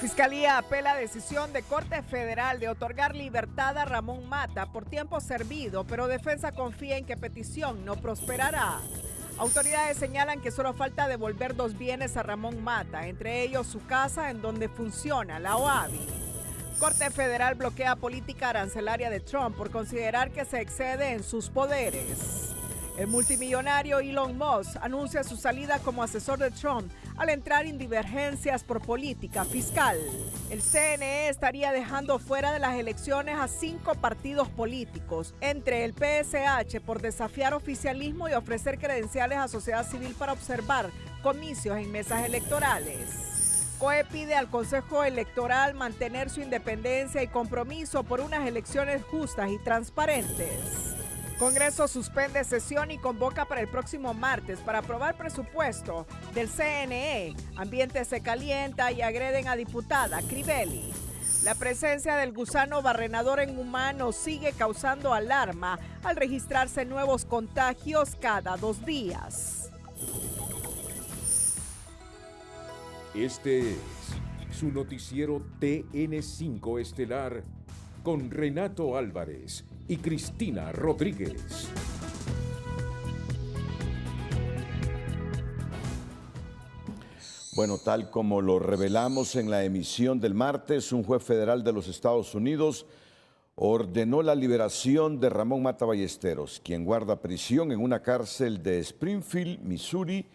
Fiscalía apela a decisión de Corte Federal de otorgar libertad a Ramón Mata por tiempo servido, pero defensa confía en que petición no prosperará. Autoridades señalan que solo falta devolver 2 bienes a Ramón Mata, entre ellos su casa en donde funciona la OAVI. Corte Federal bloquea política arancelaria de Trump por considerar que se excede en sus poderes. El multimillonario Elon Musk anuncia su salida como asesor de Trump al entrar en divergencias por política fiscal. El CNE estaría dejando fuera de las elecciones a 5 partidos políticos, entre el PSH por desafiar oficialismo y ofrecer credenciales a sociedad civil para observar comicios en mesas electorales. COE pide al Consejo Electoral mantener su independencia y compromiso por unas elecciones justas y transparentes. Congreso suspende sesión y convoca para el próximo martes para aprobar presupuesto del CNE. Ambiente se calienta y agreden a diputada Crivelli. La presencia del gusano barrenador en humanos sigue causando alarma al registrarse nuevos contagios cada 2 días. Este es su noticiero TN5 Estelar con Renato Álvarez y Cristina Rodríguez. Bueno, tal como lo revelamos en la emisión del martes, un juez federal de los Estados Unidos ordenó la liberación de Ramón Mata Ballesteros, quien guarda prisión en una cárcel de Springfield, Missouri,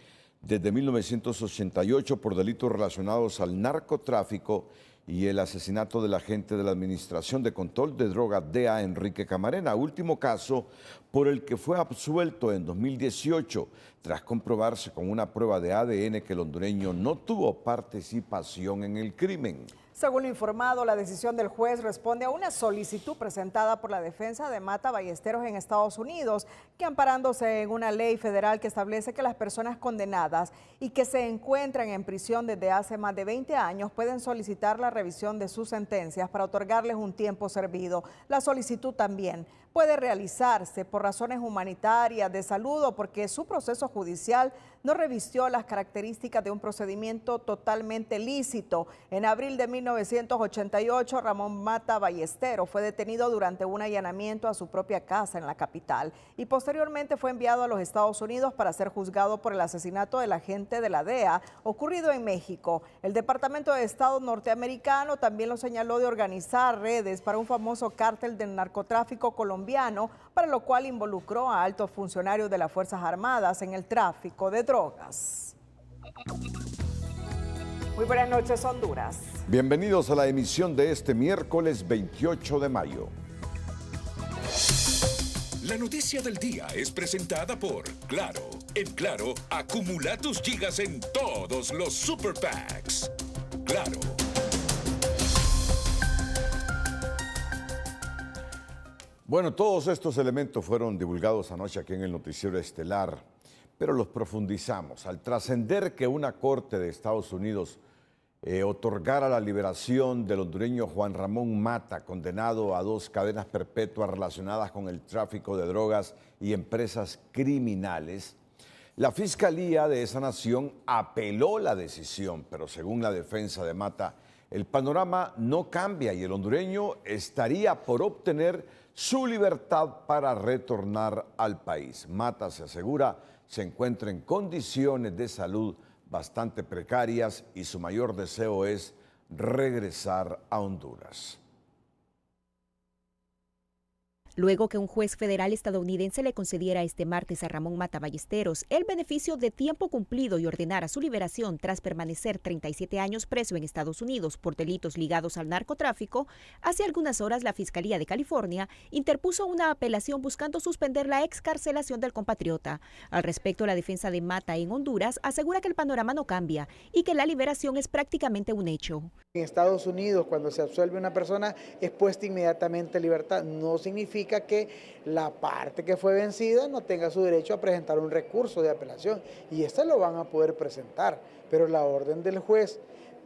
desde 1988 por delitos relacionados al narcotráfico y el asesinato del agente de la Administración de Control de Drogas, DEA, Enrique Camarena, último caso por el que fue absuelto en 2018, tras comprobarse con una prueba de ADN que el hondureño no tuvo participación en el crimen. Según lo informado, la decisión del juez responde a una solicitud presentada por la defensa de Mata Ballesteros en Estados Unidos, que amparándose en una ley federal que establece que las personas condenadas y que se encuentran en prisión desde hace más de 20 años pueden solicitar la revisión de sus sentencias para otorgarles un tiempo servido. La solicitud también puede realizarse por razones humanitarias, de salud o porque su proceso judicial no revistió las características de un procedimiento totalmente lícito. En abril de 1988, Ramón Mata Ballesteros fue detenido durante un allanamiento a su propia casa en la capital y posteriormente fue enviado a los Estados Unidos para ser juzgado por el asesinato del agente de la DEA ocurrido en México. El Departamento de Estado norteamericano también lo señaló de organizar redes para un famoso cártel del narcotráfico colombiano, para lo cual involucró a altos funcionarios de las Fuerzas Armadas en el tráfico de drogas. Muy buenas noches, Honduras. Bienvenidos a la emisión de este miércoles 28 de mayo. La noticia del día es presentada por Claro. En Claro, acumula tus gigas en todos los Super Packs. Claro. Bueno, todos estos elementos fueron divulgados anoche aquí en el Noticiero Estelar, pero los profundizamos. Al trascender que una corte de Estados Unidos otorgara la liberación del hondureño Juan Ramón Mata, condenado a 2 cadenas perpetuas relacionadas con el tráfico de drogas y empresas criminales, la Fiscalía de esa nación apeló la decisión, pero según la defensa de Mata, el panorama no cambia y el hondureño estaría por obtener su libertad para retornar al país. Mata, se asegura, se encuentra en condiciones de salud bastante precarias y su mayor deseo es regresar a Honduras. Luego que un juez federal estadounidense le concediera este martes a Ramón Mata Ballesteros el beneficio de tiempo cumplido y ordenara su liberación tras permanecer 37 años preso en Estados Unidos por delitos ligados al narcotráfico, hace algunas horas la Fiscalía de California interpuso una apelación buscando suspender la excarcelación del compatriota. Al respecto, la defensa de Mata en Honduras asegura que el panorama no cambia y que la liberación es prácticamente un hecho. En Estados Unidos, cuando se absuelve una persona, es puesta inmediatamente en libertad. No significa que la parte que fue vencida no tenga su derecho a presentar un recurso de apelación, y este lo van a poder presentar, pero la orden del juez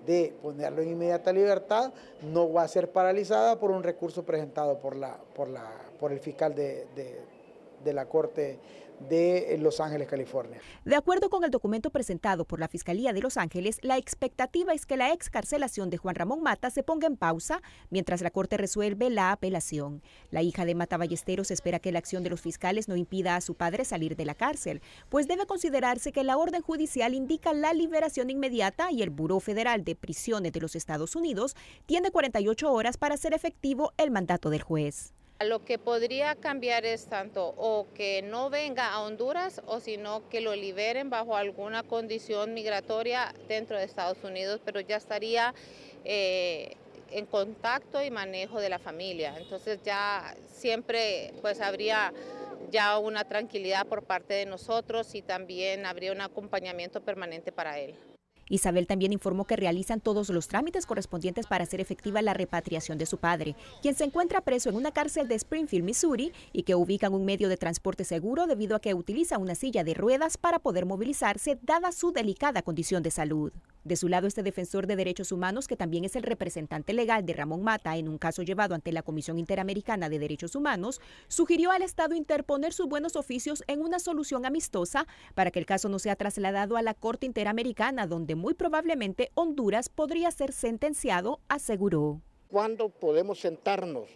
de ponerlo en inmediata libertad no va a ser paralizada por un recurso presentado por el fiscal de la Corte de Los Ángeles, California. De acuerdo con el documento presentado por la Fiscalía de Los Ángeles, la expectativa es que la excarcelación de Juan Ramón Mata se ponga en pausa mientras la Corte resuelve la apelación. La hija de Mata Ballesteros espera que la acción de los fiscales no impida a su padre salir de la cárcel, pues debe considerarse que la orden judicial indica la liberación inmediata y el Buró Federal de Prisiones de los Estados Unidos tiene 48 horas para hacer efectivo el mandato del juez. Lo que podría cambiar es tanto o que no venga a Honduras o sino que lo liberen bajo alguna condición migratoria dentro de Estados Unidos, pero ya estaría en contacto y manejo de la familia. Entonces ya siempre pues habría ya una tranquilidad por parte de nosotros y también habría un acompañamiento permanente para él. Isabel también informó que realizan todos los trámites correspondientes para hacer efectiva la repatriación de su padre, quien se encuentra preso en una cárcel de Springfield, Missouri, y que ubican un medio de transporte seguro debido a que utiliza una silla de ruedas para poder movilizarse, dada su delicada condición de salud. De su lado, este defensor de derechos humanos, que también es el representante legal de Ramón Mata en un caso llevado ante la Comisión Interamericana de Derechos Humanos, sugirió al Estado interponer sus buenos oficios en una solución amistosa para que el caso no sea trasladado a la Corte Interamericana, donde muy probablemente Honduras podría ser sentenciado, aseguró. ¿Cuándo podemos sentarnos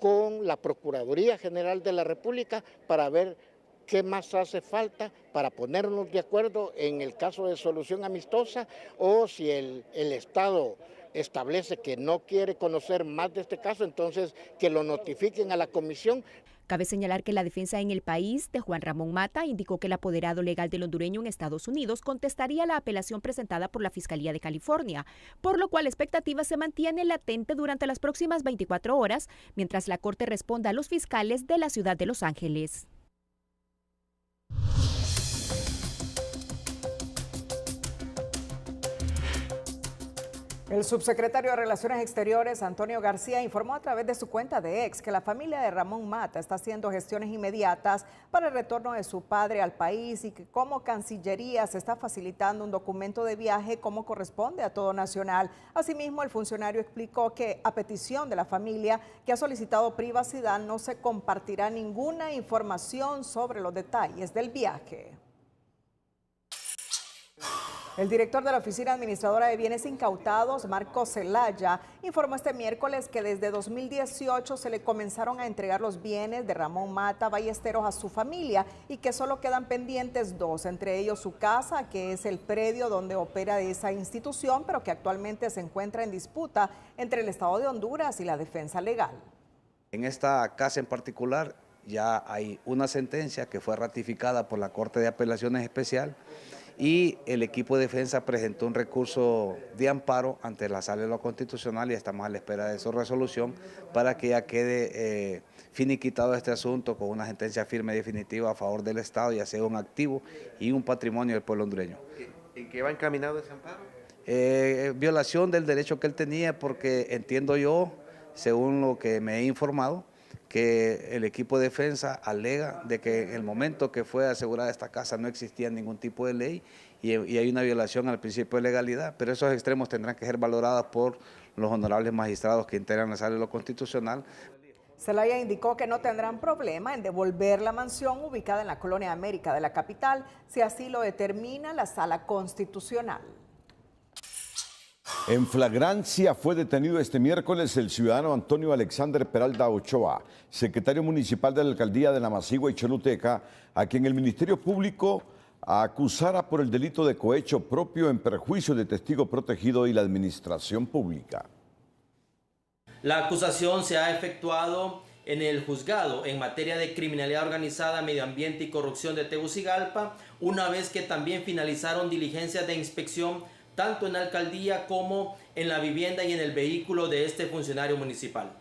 con la Procuraduría General de la República para ver qué más hace falta para ponernos de acuerdo en el caso de solución amistosa, o si el Estado establece que no quiere conocer más de este caso, entonces que lo notifiquen a la comisión? Cabe señalar que la defensa en el país de Juan Ramón Mata indicó que el apoderado legal del hondureño en Estados Unidos contestaría la apelación presentada por la Fiscalía de California, por lo cual la expectativa se mantiene latente durante las próximas 24 horas, mientras la Corte responda a los fiscales de la ciudad de Los Ángeles. El subsecretario de Relaciones Exteriores, Antonio García, informó a través de su cuenta de X que la familia de Ramón Mata está haciendo gestiones inmediatas para el retorno de su padre al país y que como Cancillería se está facilitando un documento de viaje como corresponde a todo nacional. Asimismo, el funcionario explicó que a petición de la familia que ha solicitado privacidad no se compartirá ninguna información sobre los detalles del viaje. El director de la Oficina Administradora de Bienes Incautados, Marco Zelaya, informó este miércoles que desde 2018 se le comenzaron a entregar los bienes de Ramón Mata Ballesteros a su familia y que solo quedan pendientes dos, entre ellos su casa, que es el predio donde opera esa institución, pero que actualmente se encuentra en disputa entre el Estado de Honduras y la Defensa Legal. En esta casa en particular ya hay una sentencia que fue ratificada por la Corte de Apelaciones Especial, y el equipo de defensa presentó un recurso de amparo ante la Sala de lo Constitucional y estamos a la espera de su resolución para que ya quede finiquitado este asunto con una sentencia firme y definitiva a favor del Estado, ya sea un activo y un patrimonio del pueblo hondureño. ¿En qué va encaminado ese amparo? Violación del derecho que él tenía, porque entiendo yo, según lo que me he informado, que el equipo de defensa alega de que en el momento que fue asegurada esta casa no existía ningún tipo de ley y hay una violación al principio de legalidad, pero esos extremos tendrán que ser valorados por los honorables magistrados que integran la Sala de lo Constitucional. Zelaya indicó que no tendrán problema en devolver la mansión ubicada en la Colonia América de la capital, si así lo determina la Sala Constitucional. En flagrancia fue detenido este miércoles el ciudadano Antonio Alexander Peralta Ochoa, secretario municipal de la alcaldía de Namasigua y Choluteca, a quien el Ministerio Público acusara por el delito de cohecho propio en perjuicio de testigo protegido y la administración pública. La acusación se ha efectuado en el juzgado en materia de criminalidad organizada, medio ambiente y corrupción de Tegucigalpa, una vez que también finalizaron diligencias de inspección tanto en la alcaldía como en la vivienda y en el vehículo de este funcionario municipal.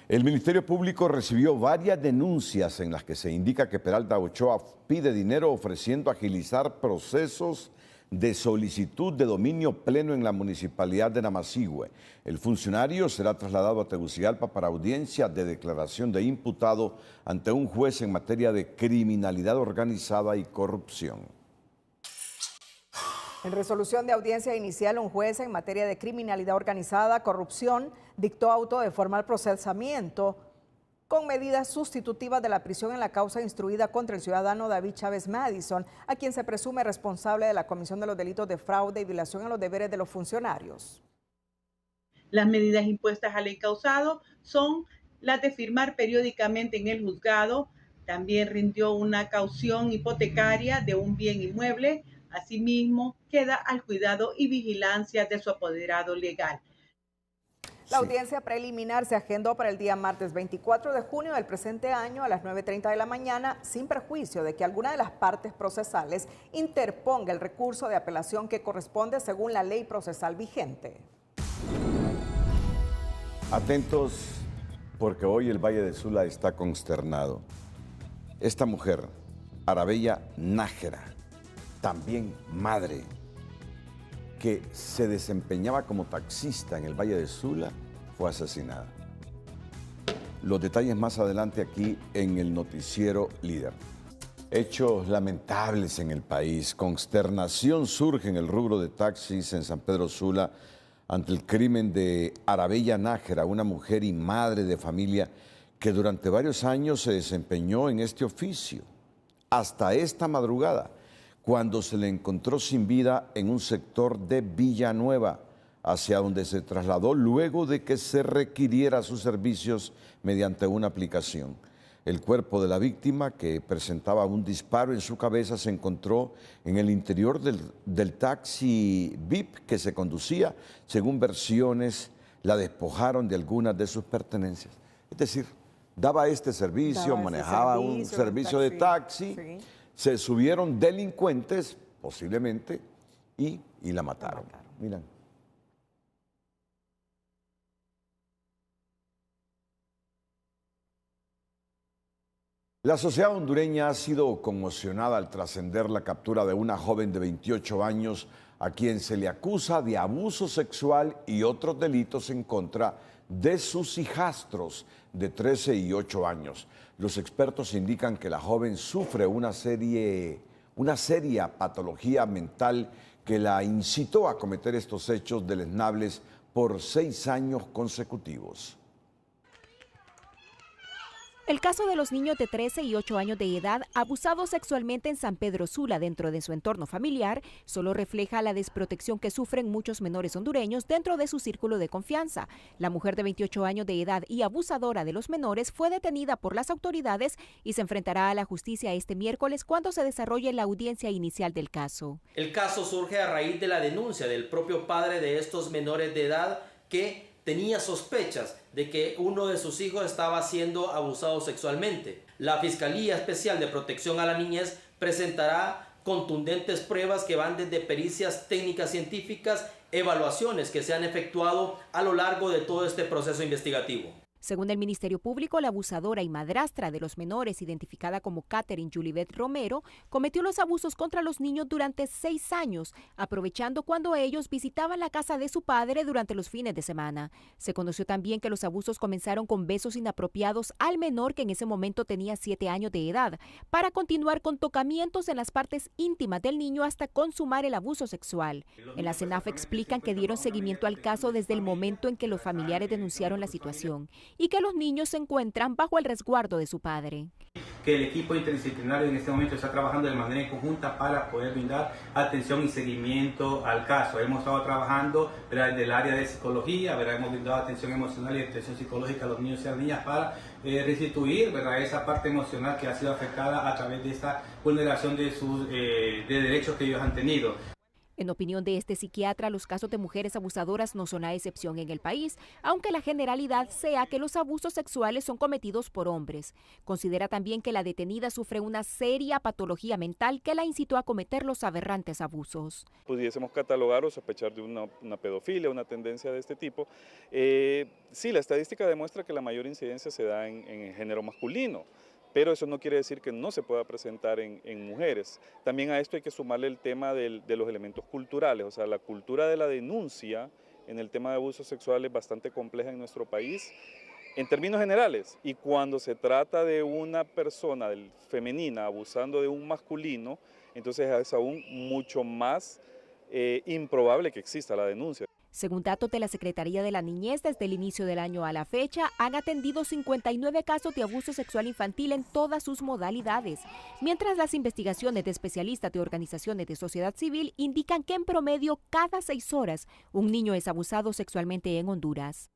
El Ministerio Público recibió varias denuncias en las que se indica que Peralta Ochoa pide dinero ofreciendo agilizar procesos de solicitud de dominio pleno en la municipalidad de Namasigüe. El funcionario será trasladado a Tegucigalpa para audiencia de declaración de imputado ante un juez en materia de criminalidad organizada y corrupción. En resolución de audiencia inicial, un juez en materia de criminalidad organizada, corrupción, dictó auto de formal procesamiento con medidas sustitutivas de la prisión en la causa instruida contra el ciudadano David Chávez Madison, a quien se presume responsable de la comisión de los delitos de fraude y violación a los deberes de los funcionarios. Las medidas impuestas al encausado son las de firmar periódicamente en el juzgado. También rindió una caución hipotecaria de un bien inmueble. Asimismo, queda al cuidado y vigilancia de su apoderado legal. La audiencia preliminar se agendó para el día martes 24 de junio del presente año a las 9:30 de la mañana, sin perjuicio de que alguna de las partes procesales interponga el recurso de apelación que corresponde según la ley procesal vigente. Atentos, porque hoy el Valle de Sula está consternado. Esta mujer, Arabella Nájera, también madre, que se desempeñaba como taxista en el Valle de Sula, fue asesinada. Los detalles más adelante aquí en el noticiero Líder. Hechos lamentables en el país. Consternación surge en el rubro de taxis en San Pedro Sula ante el crimen de Arabella Nájera, una mujer y madre de familia que durante varios años se desempeñó en este oficio. Hasta esta madrugada, cuando se le encontró sin vida en un sector de Villanueva, hacia donde se trasladó luego de que se requiriera sus servicios mediante una aplicación. El cuerpo de la víctima, que presentaba un disparo en su cabeza, se encontró en el interior del taxi VIP que se conducía. Según versiones, la despojaron de algunas de sus pertenencias. Es decir, daba este servicio, manejaba un servicio de taxi. Sí. Se subieron delincuentes, posiblemente, y la mataron. Miren. La sociedad hondureña ha sido conmocionada al trascender la captura de una joven de 28 años a quien se le acusa de abuso sexual y otros delitos en contra de sus hijastros de 13 y 8 años. Los expertos indican que la joven sufre una seria patología mental que la incitó a cometer estos hechos deleznables por 6 años consecutivos. El caso de los niños de 13 y 8 años de edad abusados sexualmente en San Pedro Sula dentro de su entorno familiar solo refleja la desprotección que sufren muchos menores hondureños dentro de su círculo de confianza. La mujer de 28 años de edad y abusadora de los menores fue detenida por las autoridades y se enfrentará a la justicia este miércoles cuando se desarrolle la audiencia inicial del caso. El caso surge a raíz de la denuncia del propio padre de estos menores de edad que tenía sospechas de que uno de sus hijos estaba siendo abusado sexualmente. La Fiscalía Especial de Protección a la Niñez presentará contundentes pruebas que van desde pericias técnicas científicas, evaluaciones que se han efectuado a lo largo de todo este proceso investigativo. Según el Ministerio Público, la abusadora y madrastra de los menores, identificada como Catherine Julibet Romero, cometió los abusos contra los niños durante 6 años, aprovechando cuando ellos visitaban la casa de su padre durante los fines de semana. Se conoció también que los abusos comenzaron con besos inapropiados al menor, que en ese momento tenía 7 años de edad, para continuar con tocamientos en las partes íntimas del niño hasta consumar el abuso sexual. En la CENAF explican que dieron seguimiento al caso desde el momento en que los familiares denunciaron la situación y que los niños se encuentran bajo el resguardo de su padre. Que el equipo interdisciplinario en este momento está trabajando de manera conjunta para poder brindar atención y seguimiento al caso. Hemos estado trabajando desde el área de psicología, hemos brindado atención emocional y atención psicológica a los niños y a las niñas para restituir esa parte emocional que ha sido afectada a través de esta vulneración de sus de derechos que ellos han tenido. En opinión de este psiquiatra, los casos de mujeres abusadoras no son la excepción en el país, aunque la generalidad sea que los abusos sexuales son cometidos por hombres. Considera también que la detenida sufre una seria patología mental que la incitó a cometer los aberrantes abusos. Pudiésemos catalogar o sospechar de una pedofilia, una tendencia de este tipo. Sí, la estadística demuestra que la mayor incidencia se da en género masculino. Pero eso no quiere decir que no se pueda presentar en mujeres. También a esto hay que sumarle el tema de los elementos culturales, o sea, la cultura de la denuncia en el tema de abuso sexual es bastante compleja en nuestro país en términos generales. Y cuando se trata de una persona femenina abusando de un masculino, entonces es aún mucho más improbable que exista la denuncia. Según datos de la Secretaría de la Niñez, desde el inicio del año a la fecha, han atendido 59 casos de abuso sexual infantil en todas sus modalidades, mientras las investigaciones de especialistas de organizaciones de sociedad civil indican que en promedio cada 6 horas un niño es abusado sexualmente en Honduras.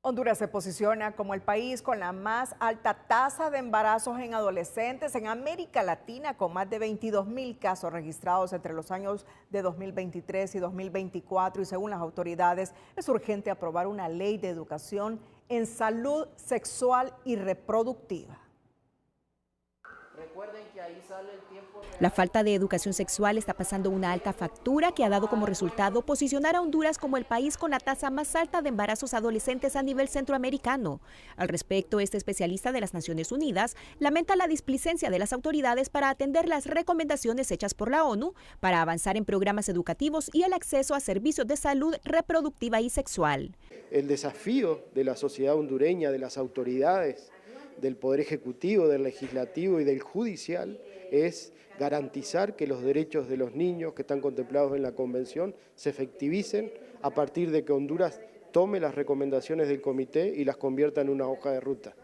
Honduras se posiciona como el país con la más alta tasa de embarazos en adolescentes en América Latina, con más de 22,000 casos registrados entre los años de 2023 y 2024. Y según las autoridades, es urgente aprobar una ley de educación en salud sexual y reproductiva. Recuerden que ahí sale el tiempo real. La falta de educación sexual está pasando una alta factura que ha dado como resultado posicionar a Honduras como el país con la tasa más alta de embarazos adolescentes a nivel centroamericano. Al respecto, este especialista de las Naciones Unidas lamenta la displicencia de las autoridades para atender las recomendaciones hechas por la ONU para avanzar en programas educativos y el acceso a servicios de salud reproductiva y sexual. El desafío de la sociedad hondureña, de las autoridades, del Poder Ejecutivo, del Legislativo y del Judicial es garantizar que los derechos de los niños que están contemplados en la Convención se efectivicen a partir de que Honduras tome las recomendaciones del comité y las convierta en una hoja de ruta.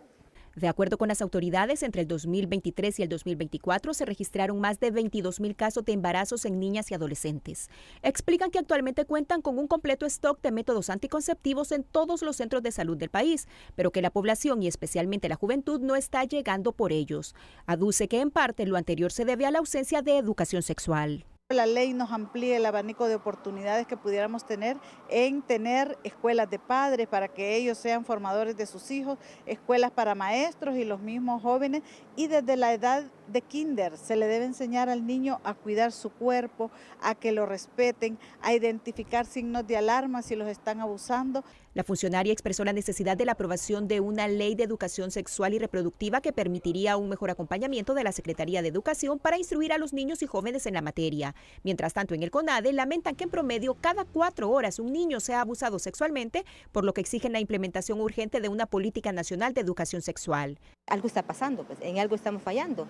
De acuerdo con las autoridades, entre el 2023 y el 2024 se registraron más de 22,000 casos de embarazos en niñas y adolescentes. Explican que actualmente cuentan con un completo stock de métodos anticonceptivos en todos los centros de salud del país, pero que la población y especialmente la juventud no está llegando por ellos. Aduce que en parte lo anterior se debe a la ausencia de educación sexual. La ley nos amplía el abanico de oportunidades que pudiéramos tener en tener escuelas de padres para que ellos sean formadores de sus hijos, escuelas para maestros y los mismos jóvenes, y desde la edad de kinder se le debe enseñar al niño a cuidar su cuerpo, a que lo respeten, a identificar signos de alarma si los están abusando. La funcionaria expresó la necesidad de la aprobación de una ley de educación sexual y reproductiva que permitiría un mejor acompañamiento de la Secretaría de Educación para instruir a los niños y jóvenes en la materia. Mientras tanto, en el CONADE lamentan que en promedio cada 4 horas un niño sea abusado sexualmente, por lo que exigen la implementación urgente de una política nacional de educación sexual. Algo está pasando, pues, en algo estamos fallando.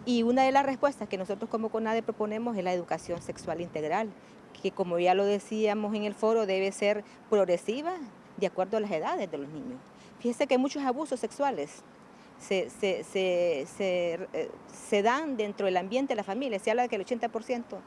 Y una de las respuestas que nosotros como CONADE proponemos es la educación sexual integral, que como ya lo decíamos en el foro, debe ser progresiva de acuerdo a las edades de los niños. Fíjese que muchos abusos sexuales se dan dentro del ambiente de la familia. Se habla de que el 80%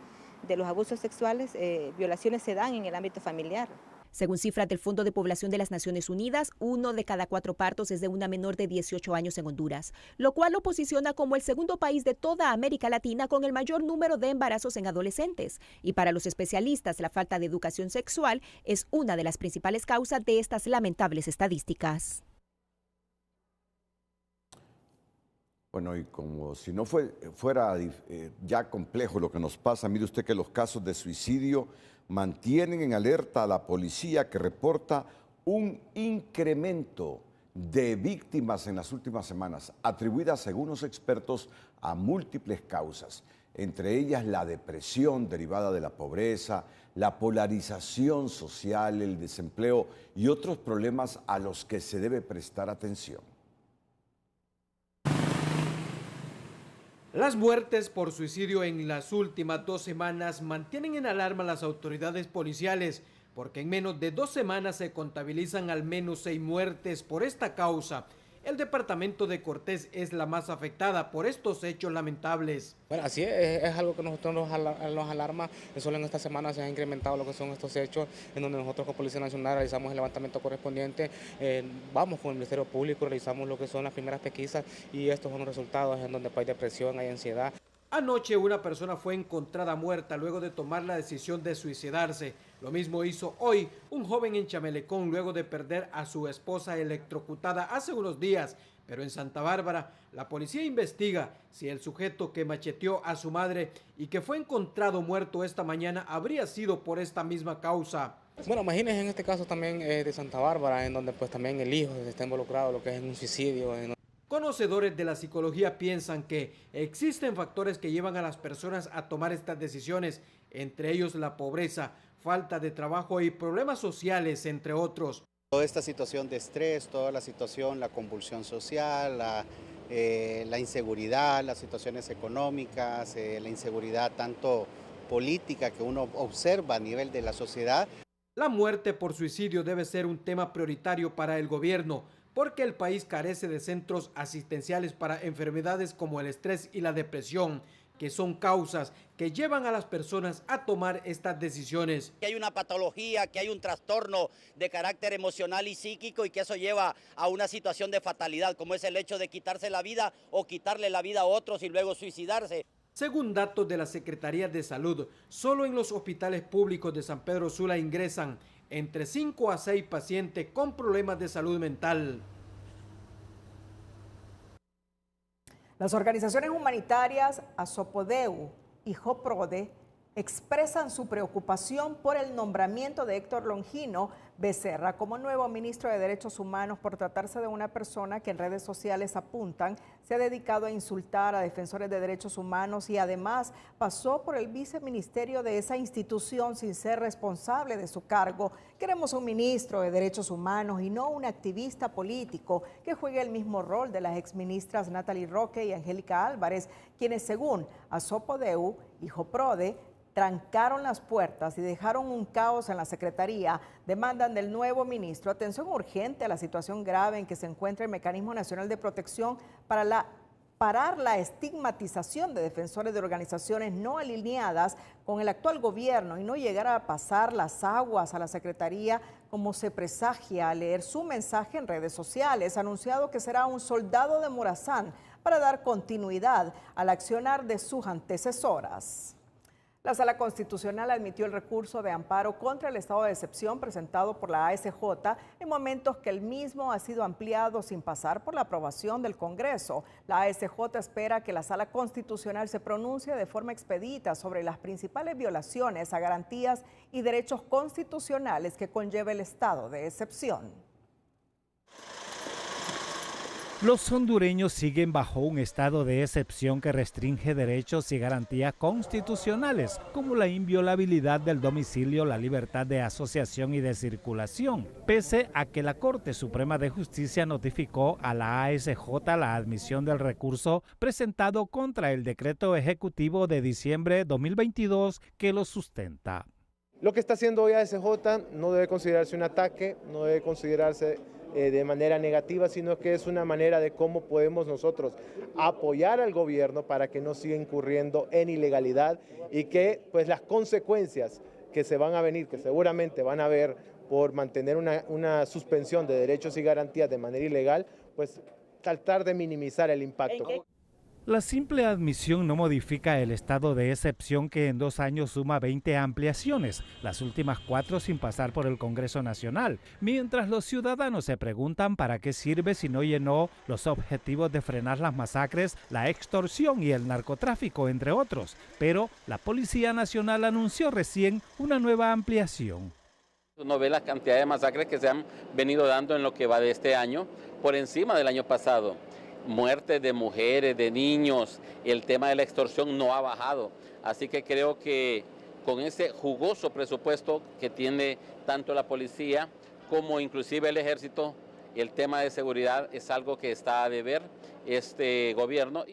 de los abusos sexuales, violaciones se dan en el ámbito familiar. Según cifras del Fondo de Población de las Naciones Unidas, 1 de cada 4 partos es de una menor de 18 años en Honduras, lo cual lo posiciona como el segundo país de toda América Latina con el mayor número de embarazos en adolescentes. Y para los especialistas, la falta de educación sexual es una de las principales causas de estas lamentables estadísticas. Bueno, y como si no fuera ya complejo lo que nos pasa, mire usted que los casos de suicidio mantienen en alerta a la policía, que reporta un incremento de víctimas en las últimas semanas, atribuidas, según los expertos, a múltiples causas, entre ellas la depresión derivada de la pobreza, la polarización social, el desempleo y otros problemas a los que se debe prestar atención. Las muertes por suicidio en las últimas 2 semanas mantienen en alarma a las autoridades policiales, porque en menos de 2 semanas se contabilizan al menos 6 muertes por esta causa. El departamento de Cortés es la más afectada por estos hechos lamentables. Bueno, así es algo que nosotros nos alarma. Solo en esta semana se han incrementado lo que son estos hechos, en donde nosotros como Policía Nacional realizamos el levantamiento correspondiente, vamos con el Ministerio Público, realizamos lo que son las primeras pesquisas y estos son los resultados en donde hay depresión, hay ansiedad. Anoche una persona fue encontrada muerta luego de tomar la decisión de suicidarse. Lo mismo hizo hoy un joven en Chamelecón luego de perder a su esposa electrocutada hace unos días. Pero en Santa Bárbara, la policía investiga si el sujeto que macheteó a su madre y que fue encontrado muerto esta mañana habría sido por esta misma causa. Bueno, imagínense en este caso también de Santa Bárbara, en donde pues también el hijo está involucrado, lo que es un suicidio. Conocedores de la psicología piensan que existen factores que llevan a las personas a tomar estas decisiones, entre ellos la pobreza, falta de trabajo y problemas sociales, entre otros. Toda esta situación de estrés, toda la situación, la convulsión social, la inseguridad, las situaciones económicas, la inseguridad tanto política que uno observa a nivel de la sociedad. La muerte por suicidio debe ser un tema prioritario para el gobierno, porque el país carece de centros asistenciales para enfermedades como el estrés y la depresión, que son causas que llevan a las personas a tomar estas decisiones. Que hay una patología, que hay un trastorno de carácter emocional y psíquico y que eso lleva a una situación de fatalidad, como es el hecho de quitarse la vida o quitarle la vida a otros y luego suicidarse. Según datos de la Secretaría de Salud, solo en los hospitales públicos de San Pedro Sula ingresan entre 5 a 6 pacientes con problemas de salud mental. Las organizaciones humanitarias Azopodeu y JOPRODE expresan su preocupación por el nombramiento de Héctor Longino Becerra como nuevo ministro de Derechos Humanos por tratarse de una persona que en redes sociales apuntan se ha dedicado a insultar a defensores de derechos humanos y además pasó por el viceministerio de esa institución sin ser responsable de su cargo. Queremos un ministro de Derechos Humanos y no un activista político que juegue el mismo rol de las exministras Natalie Roque y Angélica Álvarez, quienes según Azopodeu y JOPRODE trancaron las puertas y dejaron un caos en la Secretaría. Demandan del nuevo ministro atención urgente a la situación grave en que se encuentra el Mecanismo Nacional de Protección para parar la estigmatización de defensores de organizaciones no alineadas con el actual gobierno y no llegar a pasar las aguas a la Secretaría como se presagia al leer su mensaje en redes sociales, anunciado que será un soldado de Morazán para dar continuidad al accionar de sus antecesoras. La Sala Constitucional admitió el recurso de amparo contra el estado de excepción presentado por la ASJ en momentos que el mismo ha sido ampliado sin pasar por la aprobación del Congreso. La ASJ espera que la Sala Constitucional se pronuncie de forma expedita sobre las principales violaciones a garantías y derechos constitucionales que conlleva el estado de excepción. Los hondureños siguen bajo un estado de excepción que restringe derechos y garantías constitucionales, como la inviolabilidad del domicilio, la libertad de asociación y de circulación, pese a que la Corte Suprema de Justicia notificó a la ASJ la admisión del recurso presentado contra el decreto ejecutivo de diciembre de 2022 que lo sustenta. Lo que está haciendo hoy ASJ no debe considerarse un ataque, no debe considerarse de manera negativa, sino que es una manera de cómo podemos nosotros apoyar al gobierno para que no siga incurriendo en ilegalidad y que pues las consecuencias que se van a venir, que seguramente van a haber por mantener una suspensión de derechos y garantías de manera ilegal, pues tratar de minimizar el impacto. La simple admisión no modifica el estado de excepción que en 2 años suma 20 ampliaciones, las últimas 4 sin pasar por el Congreso Nacional, mientras los ciudadanos se preguntan para qué sirve si no llenó los objetivos de frenar las masacres, la extorsión y el narcotráfico, entre otros. Pero la Policía Nacional anunció recién una nueva ampliación. Uno ve la cantidad de masacres que se han venido dando en lo que va de este año, por encima del año pasado. Muertes de mujeres, de niños, el tema de la extorsión no ha bajado. Así que creo que con ese jugoso presupuesto que tiene tanto la policía como inclusive el ejército, el tema de seguridad es algo que está a deber este gobierno.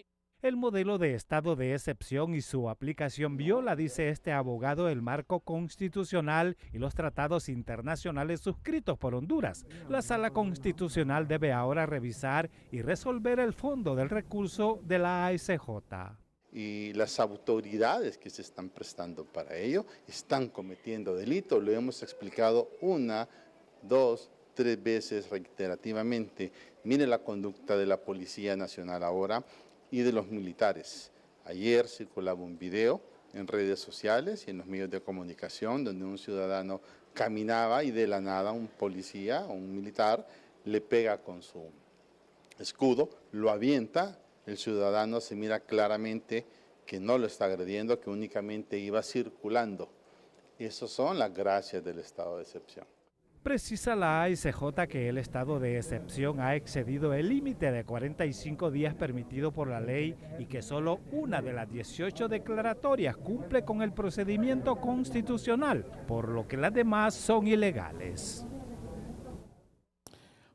El modelo de estado de excepción y su aplicación viola, dice este abogado, el marco constitucional y los tratados internacionales suscritos por Honduras. La Sala Constitucional debe ahora revisar y resolver el fondo del recurso de la ASJ. Y las autoridades que se están prestando para ello están cometiendo delito. Lo hemos explicado 1, 2, 3 veces reiterativamente. Mire la conducta de la Policía Nacional ahora y de los militares. Ayer circulaba un video en redes sociales y en los medios de comunicación donde un ciudadano caminaba y de la nada un policía o un militar le pega con su escudo, lo avienta, el ciudadano se mira claramente que no lo está agrediendo, que únicamente iba circulando. Esas son las gracias del estado de excepción. Precisa la ASJ que el estado de excepción ha excedido el límite de 45 días permitido por la ley y que solo una de las 18 declaratorias cumple con el procedimiento constitucional, por lo que las demás son ilegales.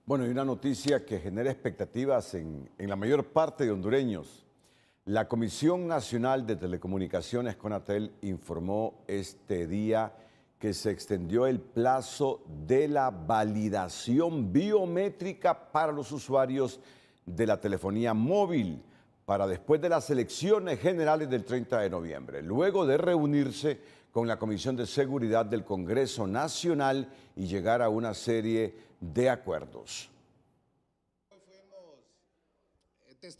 Bueno, y una noticia que genera expectativas en la mayor parte de hondureños. La Comisión Nacional de Telecomunicaciones, CONATEL, informó este día que se extendió el plazo de la validación biométrica para los usuarios de la telefonía móvil para después de las elecciones generales del 30 de noviembre, luego de reunirse con la Comisión de Seguridad del Congreso Nacional y llegar a una serie de acuerdos.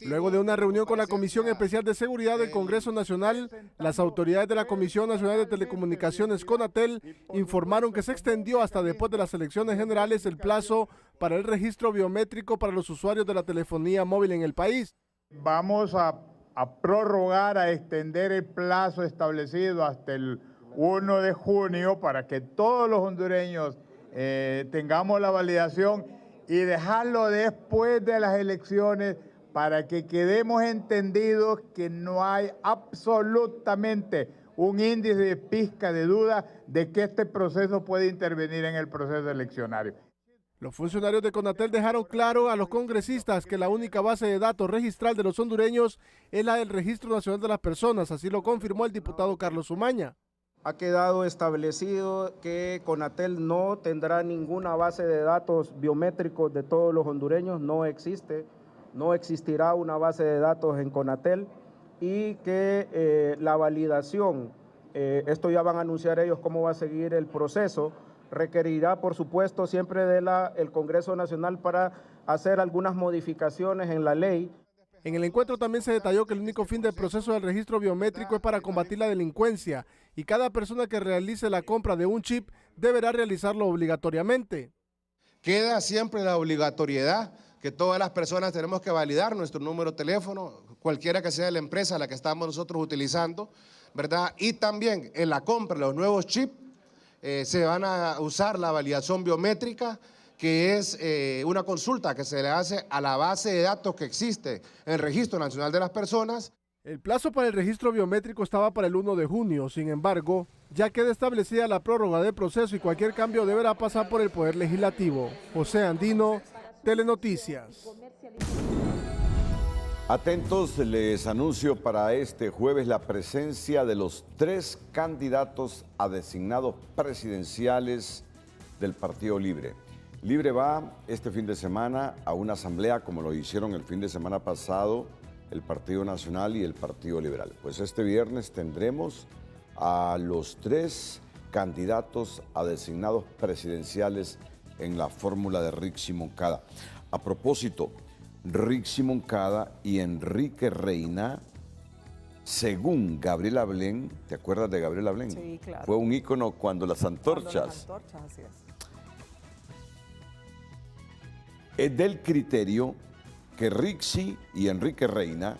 Luego de una reunión con la Comisión Especial de Seguridad del Congreso Nacional, las autoridades de la Comisión Nacional de Telecomunicaciones, CONATEL, informaron que se extendió hasta después de las elecciones generales el plazo para el registro biométrico para los usuarios de la telefonía móvil en el país. Vamos a prorrogar, a extender el plazo establecido hasta el 1 de junio para que todos los hondureños tengamos la validación y dejarlo después de las elecciones para que quedemos entendidos que no hay absolutamente un índice de pizca de duda de que este proceso puede intervenir en el proceso eleccionario. Los funcionarios de CONATEL dejaron claro a los congresistas que la única base de datos registral de los hondureños es la del Registro Nacional de las Personas, así lo confirmó el diputado Carlos Umaña. Ha quedado establecido que CONATEL no tendrá ninguna base de datos biométricos de todos los hondureños, no existe. No existirá una base de datos en CONATEL y que la validación, esto ya van a anunciar ellos cómo va a seguir el proceso, requerirá por supuesto siempre del Congreso Nacional para hacer algunas modificaciones en la ley. En el encuentro también se detalló que el único fin del proceso del registro biométrico es para combatir la delincuencia y cada persona que realice la compra de un chip deberá realizarlo obligatoriamente. Queda siempre la obligatoriedad que todas las personas tenemos que validar nuestro número de teléfono, cualquiera que sea la empresa a la que estamos nosotros utilizando, ¿verdad? Y también en la compra de los nuevos chips se van a usar la validación biométrica, que es una consulta que se le hace a la base de datos que existe en el Registro Nacional de las Personas. El plazo para el registro biométrico estaba para el 1 de junio, sin embargo, ya queda establecida la prórroga del proceso y cualquier cambio deberá pasar por el Poder Legislativo. José Andino, Telenoticias. Atentos, les anuncio para este jueves la presencia de los 3 candidatos a designados presidenciales del Partido Libre. Libre va este fin de semana a una asamblea como lo hicieron el fin de semana pasado el Partido Nacional y el Partido Liberal. Pues este viernes tendremos a los 3 candidatos a designados presidenciales en la fórmula de Rixi Moncada. A propósito, Rixi Moncada y Enrique Reina, según Gabriela Blén, ¿te acuerdas de Gabriela Blén? Sí, claro. Fue un ícono cuando las antorchas. Así es. Es del criterio que Rixi y Enrique Reina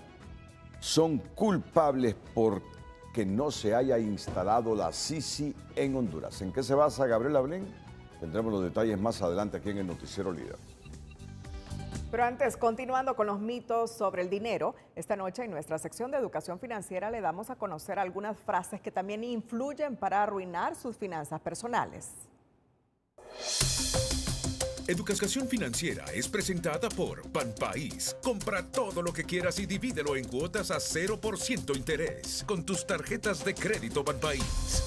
son culpables porque no se haya instalado la Sisi en Honduras. ¿En qué se basa Gabriela Blén? Tendremos los detalles más adelante aquí en el Noticiero Líder. Pero antes, continuando con los mitos sobre el dinero, esta noche en nuestra sección de educación financiera le damos a conocer algunas frases que también influyen para arruinar sus finanzas personales. Educación Financiera es presentada por Banpaís. Compra todo lo que quieras y divídelo en cuotas a 0% interés con tus tarjetas de crédito Banpaís.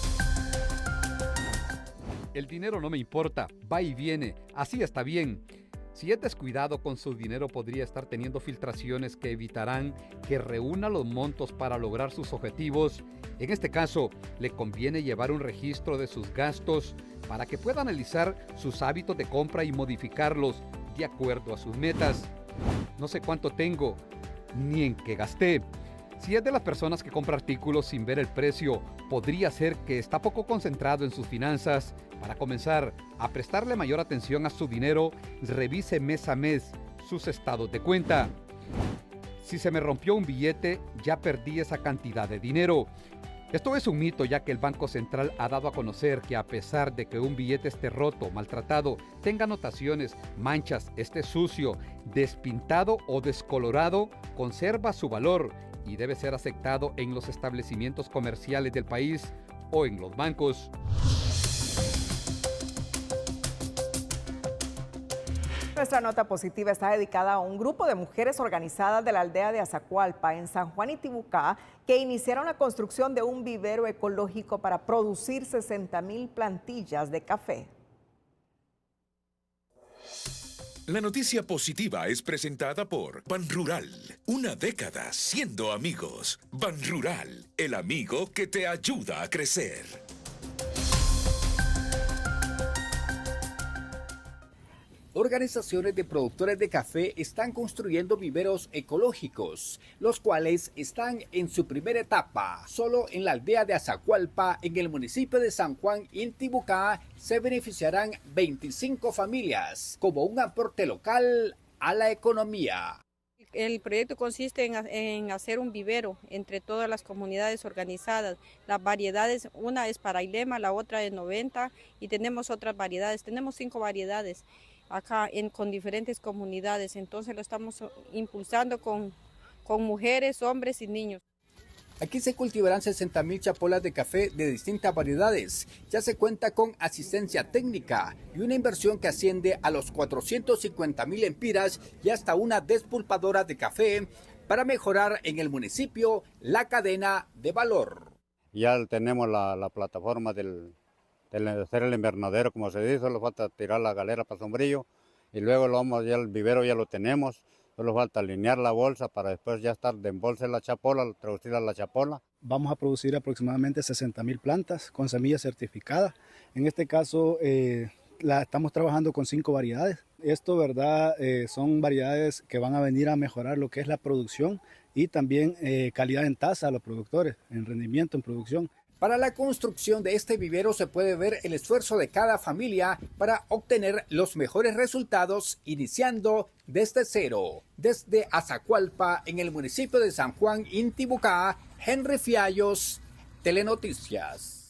El dinero no me importa, va y viene, así está bien. Si es descuidado con su dinero podría estar teniendo filtraciones que evitarán que reúna los montos para lograr sus objetivos. En este caso, le conviene llevar un registro de sus gastos para que pueda analizar sus hábitos de compra y modificarlos de acuerdo a sus metas. No sé cuánto tengo, ni en qué gasté. Si es de las personas que compra artículos sin ver el precio, podría ser que está poco concentrado en sus finanzas. Para comenzar a prestarle mayor atención a su dinero, revise mes a mes sus estados de cuenta. Si se me rompió un billete, ya perdí esa cantidad de dinero. Esto es un mito, ya que el Banco Central ha dado a conocer que a pesar de que un billete esté roto, maltratado, tenga anotaciones, manchas, esté sucio, despintado o descolorado, conserva su valor y debe ser aceptado en los establecimientos comerciales del país o en los bancos. Nuestra nota positiva está dedicada a un grupo de mujeres organizadas de la aldea de Azacualpa, en San Juan Intibucá, que iniciaron la construcción de un vivero ecológico para producir 60,000 plantillas de café. La noticia positiva es presentada por Banrural. Una década siendo amigos. Banrural, el amigo que te ayuda a crecer. Organizaciones de productores de café están construyendo viveros ecológicos, los cuales están en su primera etapa. Solo en la aldea de Azacualpa, en el municipio de San Juan Intibucá, se beneficiarán 25 familias, como un aporte local a la economía. El proyecto consiste en hacer un vivero entre todas las comunidades organizadas. Las variedades, una es parailema, la otra es 90 y tenemos otras variedades. Tenemos 5 variedades acá con diferentes comunidades, entonces lo estamos impulsando con mujeres, hombres y niños. Aquí se cultivarán 60,000 chapolas de café de distintas variedades. Ya se cuenta con asistencia técnica y una inversión que asciende a los 450,000 empiras y hasta una despulpadora de café para mejorar en el municipio la cadena de valor. Ya tenemos la plataforma del hacer el invernadero, como se dice, solo falta tirar la galera para sombrillo y luego ya el vivero ya lo tenemos, solo falta alinear la bolsa para después ya estar de embolse la chapola, traducirla a la chapola. Vamos a producir aproximadamente 60,000 plantas con semillas certificadas. En este caso estamos trabajando con 5 variedades. Esto, ¿verdad? Son variedades que van a venir a mejorar lo que es la producción y también calidad en tasa a los productores, en rendimiento, en producción. Para la construcción de este vivero se puede ver el esfuerzo de cada familia para obtener los mejores resultados iniciando desde cero. Desde Azacualpa, en el municipio de San Juan Intibucá, Henry Fiallos, Telenoticias.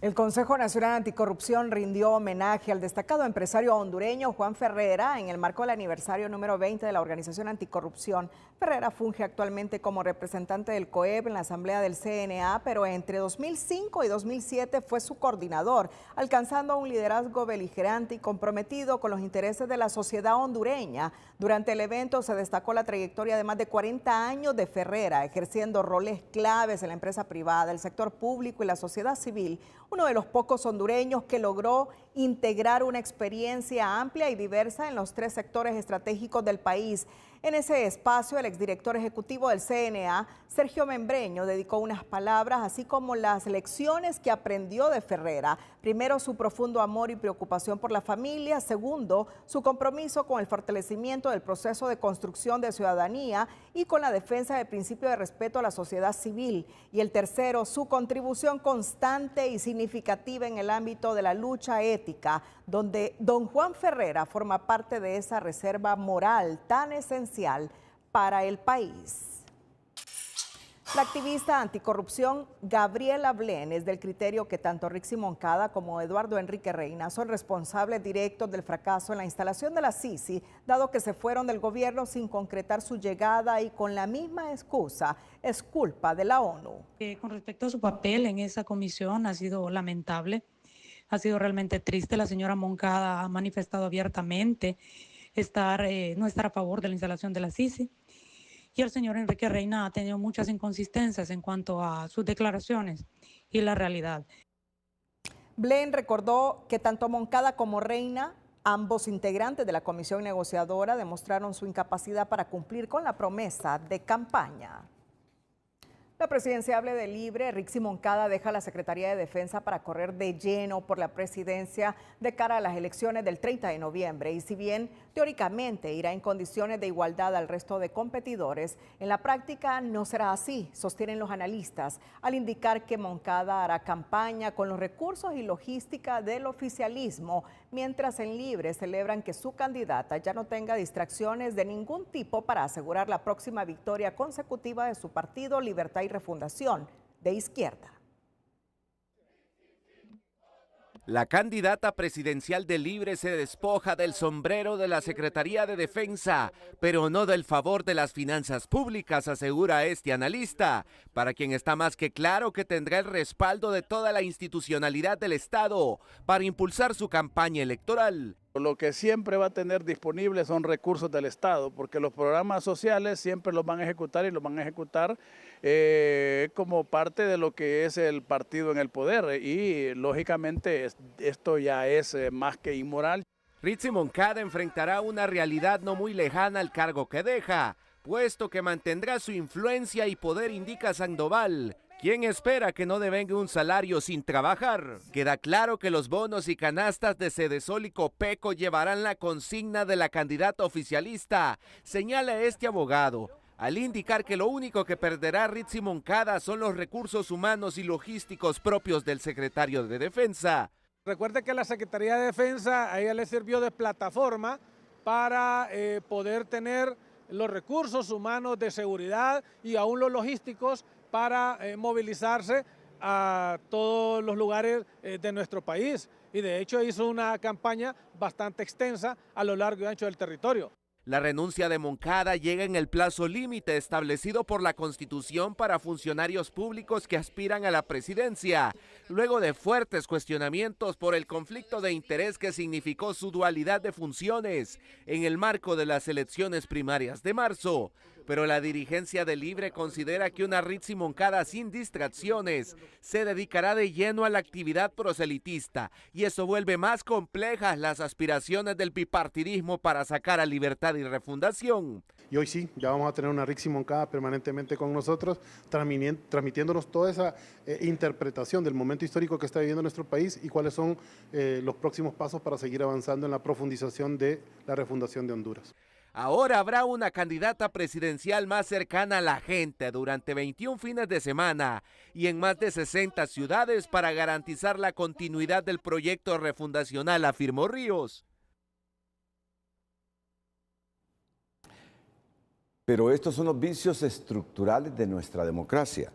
El Consejo Nacional Anticorrupción rindió homenaje al destacado empresario hondureño Juan Ferrera en el marco del aniversario número 20 de la Organización Anticorrupción. Ferrera funge actualmente como representante del COEP en la Asamblea del CNA, pero entre 2005 y 2007 fue su coordinador, alcanzando un liderazgo beligerante y comprometido con los intereses de la sociedad hondureña. Durante el evento se destacó la trayectoria de más de 40 años de Ferrera, ejerciendo roles claves en la empresa privada, el sector público y la sociedad civil, uno de los pocos hondureños que logró integrar una experiencia amplia y diversa en los 3 sectores estratégicos del país. En ese espacio, el exdirector ejecutivo del CNA, Sergio Membreño, dedicó unas palabras, así como las lecciones que aprendió de Ferrera. Primero, su profundo amor y preocupación por la familia. Segundo, su compromiso con el fortalecimiento del proceso de construcción de ciudadanía y con la defensa del principio de respeto a la sociedad civil. Y el tercero, su contribución constante y significativa en el ámbito de la lucha ética, donde don Juan Ferrera forma parte de esa reserva moral tan esencial para el país. La activista anticorrupción Gabriela Blén es del criterio que tanto Rixi Moncada como Eduardo Enrique Reina son responsables directos del fracaso en la instalación de la Sisi, dado que se fueron del gobierno sin concretar su llegada y con la misma excusa, es culpa de la ONU. Con respecto a su papel en esa comisión, ha sido lamentable, ha sido realmente triste. La señora Moncada ha manifestado abiertamente no estar a favor de la instalación de la Sisi. Y el señor Enrique Reina ha tenido muchas inconsistencias en cuanto a sus declaraciones y la realidad. Blén recordó que tanto Moncada como Reina, ambos integrantes de la comisión negociadora, demostraron su incapacidad para cumplir con la promesa de campaña. La presidenciable de Libre, Rixi Moncada, deja la Secretaría de Defensa para correr de lleno por la presidencia de cara a las elecciones del 30 de noviembre. Y si bien teóricamente irá en condiciones de igualdad al resto de competidores, en la práctica no será así, sostienen los analistas, al indicar que Moncada hará campaña con los recursos y logística del oficialismo, mientras en Libre celebran que su candidata ya no tenga distracciones de ningún tipo para asegurar la próxima victoria consecutiva de su partido Libertad y Refundación de Izquierda. La candidata presidencial de Libre se despoja del sombrero de la Secretaría de Defensa, pero no del favor de las finanzas públicas, asegura este analista, para quien está más que claro que tendrá el respaldo de toda la institucionalidad del Estado para impulsar su campaña electoral. Lo que siempre va a tener disponible son recursos del Estado, porque los programas sociales siempre los van a ejecutar y los van a ejecutar como parte de lo que es el partido en el poder y lógicamente esto ya es más que inmoral. Ritzy Moncada enfrentará una realidad no muy lejana al cargo que deja, puesto que mantendrá su influencia y poder, indica Sandoval, quien espera que no devenga un salario sin trabajar. Queda claro que los bonos y canastas de Sedesol y Copeco llevarán la consigna de la candidata oficialista, señala este abogado, al indicar que lo único que perderá Ritzy Moncada son los recursos humanos y logísticos propios del secretario de Defensa. Recuerde que la Secretaría de Defensa a ella le sirvió de plataforma para poder tener los recursos humanos de seguridad y aún los logísticos para movilizarse a todos los lugares de nuestro país. Y de hecho hizo una campaña bastante extensa a lo largo y ancho del territorio. La renuncia de Moncada llega en el plazo límite establecido por la Constitución para funcionarios públicos que aspiran a la presidencia, luego de fuertes cuestionamientos por el conflicto de interés que significó su dualidad de funciones en el marco de las elecciones primarias de marzo. Pero la dirigencia de Libre considera que una Ritzy Moncada sin distracciones se dedicará de lleno a la actividad proselitista y eso vuelve más complejas las aspiraciones del bipartidismo para sacar a Libertad y Refundación. Y hoy sí, ya vamos a tener una Ritzy Moncada permanentemente con nosotros, transmitiéndonos toda esa interpretación del momento histórico que está viviendo nuestro país y cuáles son los próximos pasos para seguir avanzando en la profundización de la refundación de Honduras. Ahora habrá una candidata presidencial más cercana a la gente durante 21 fines de semana y en más de 60 ciudades para garantizar la continuidad del proyecto refundacional, afirmó Ríos. Pero estos son los vicios estructurales de nuestra democracia.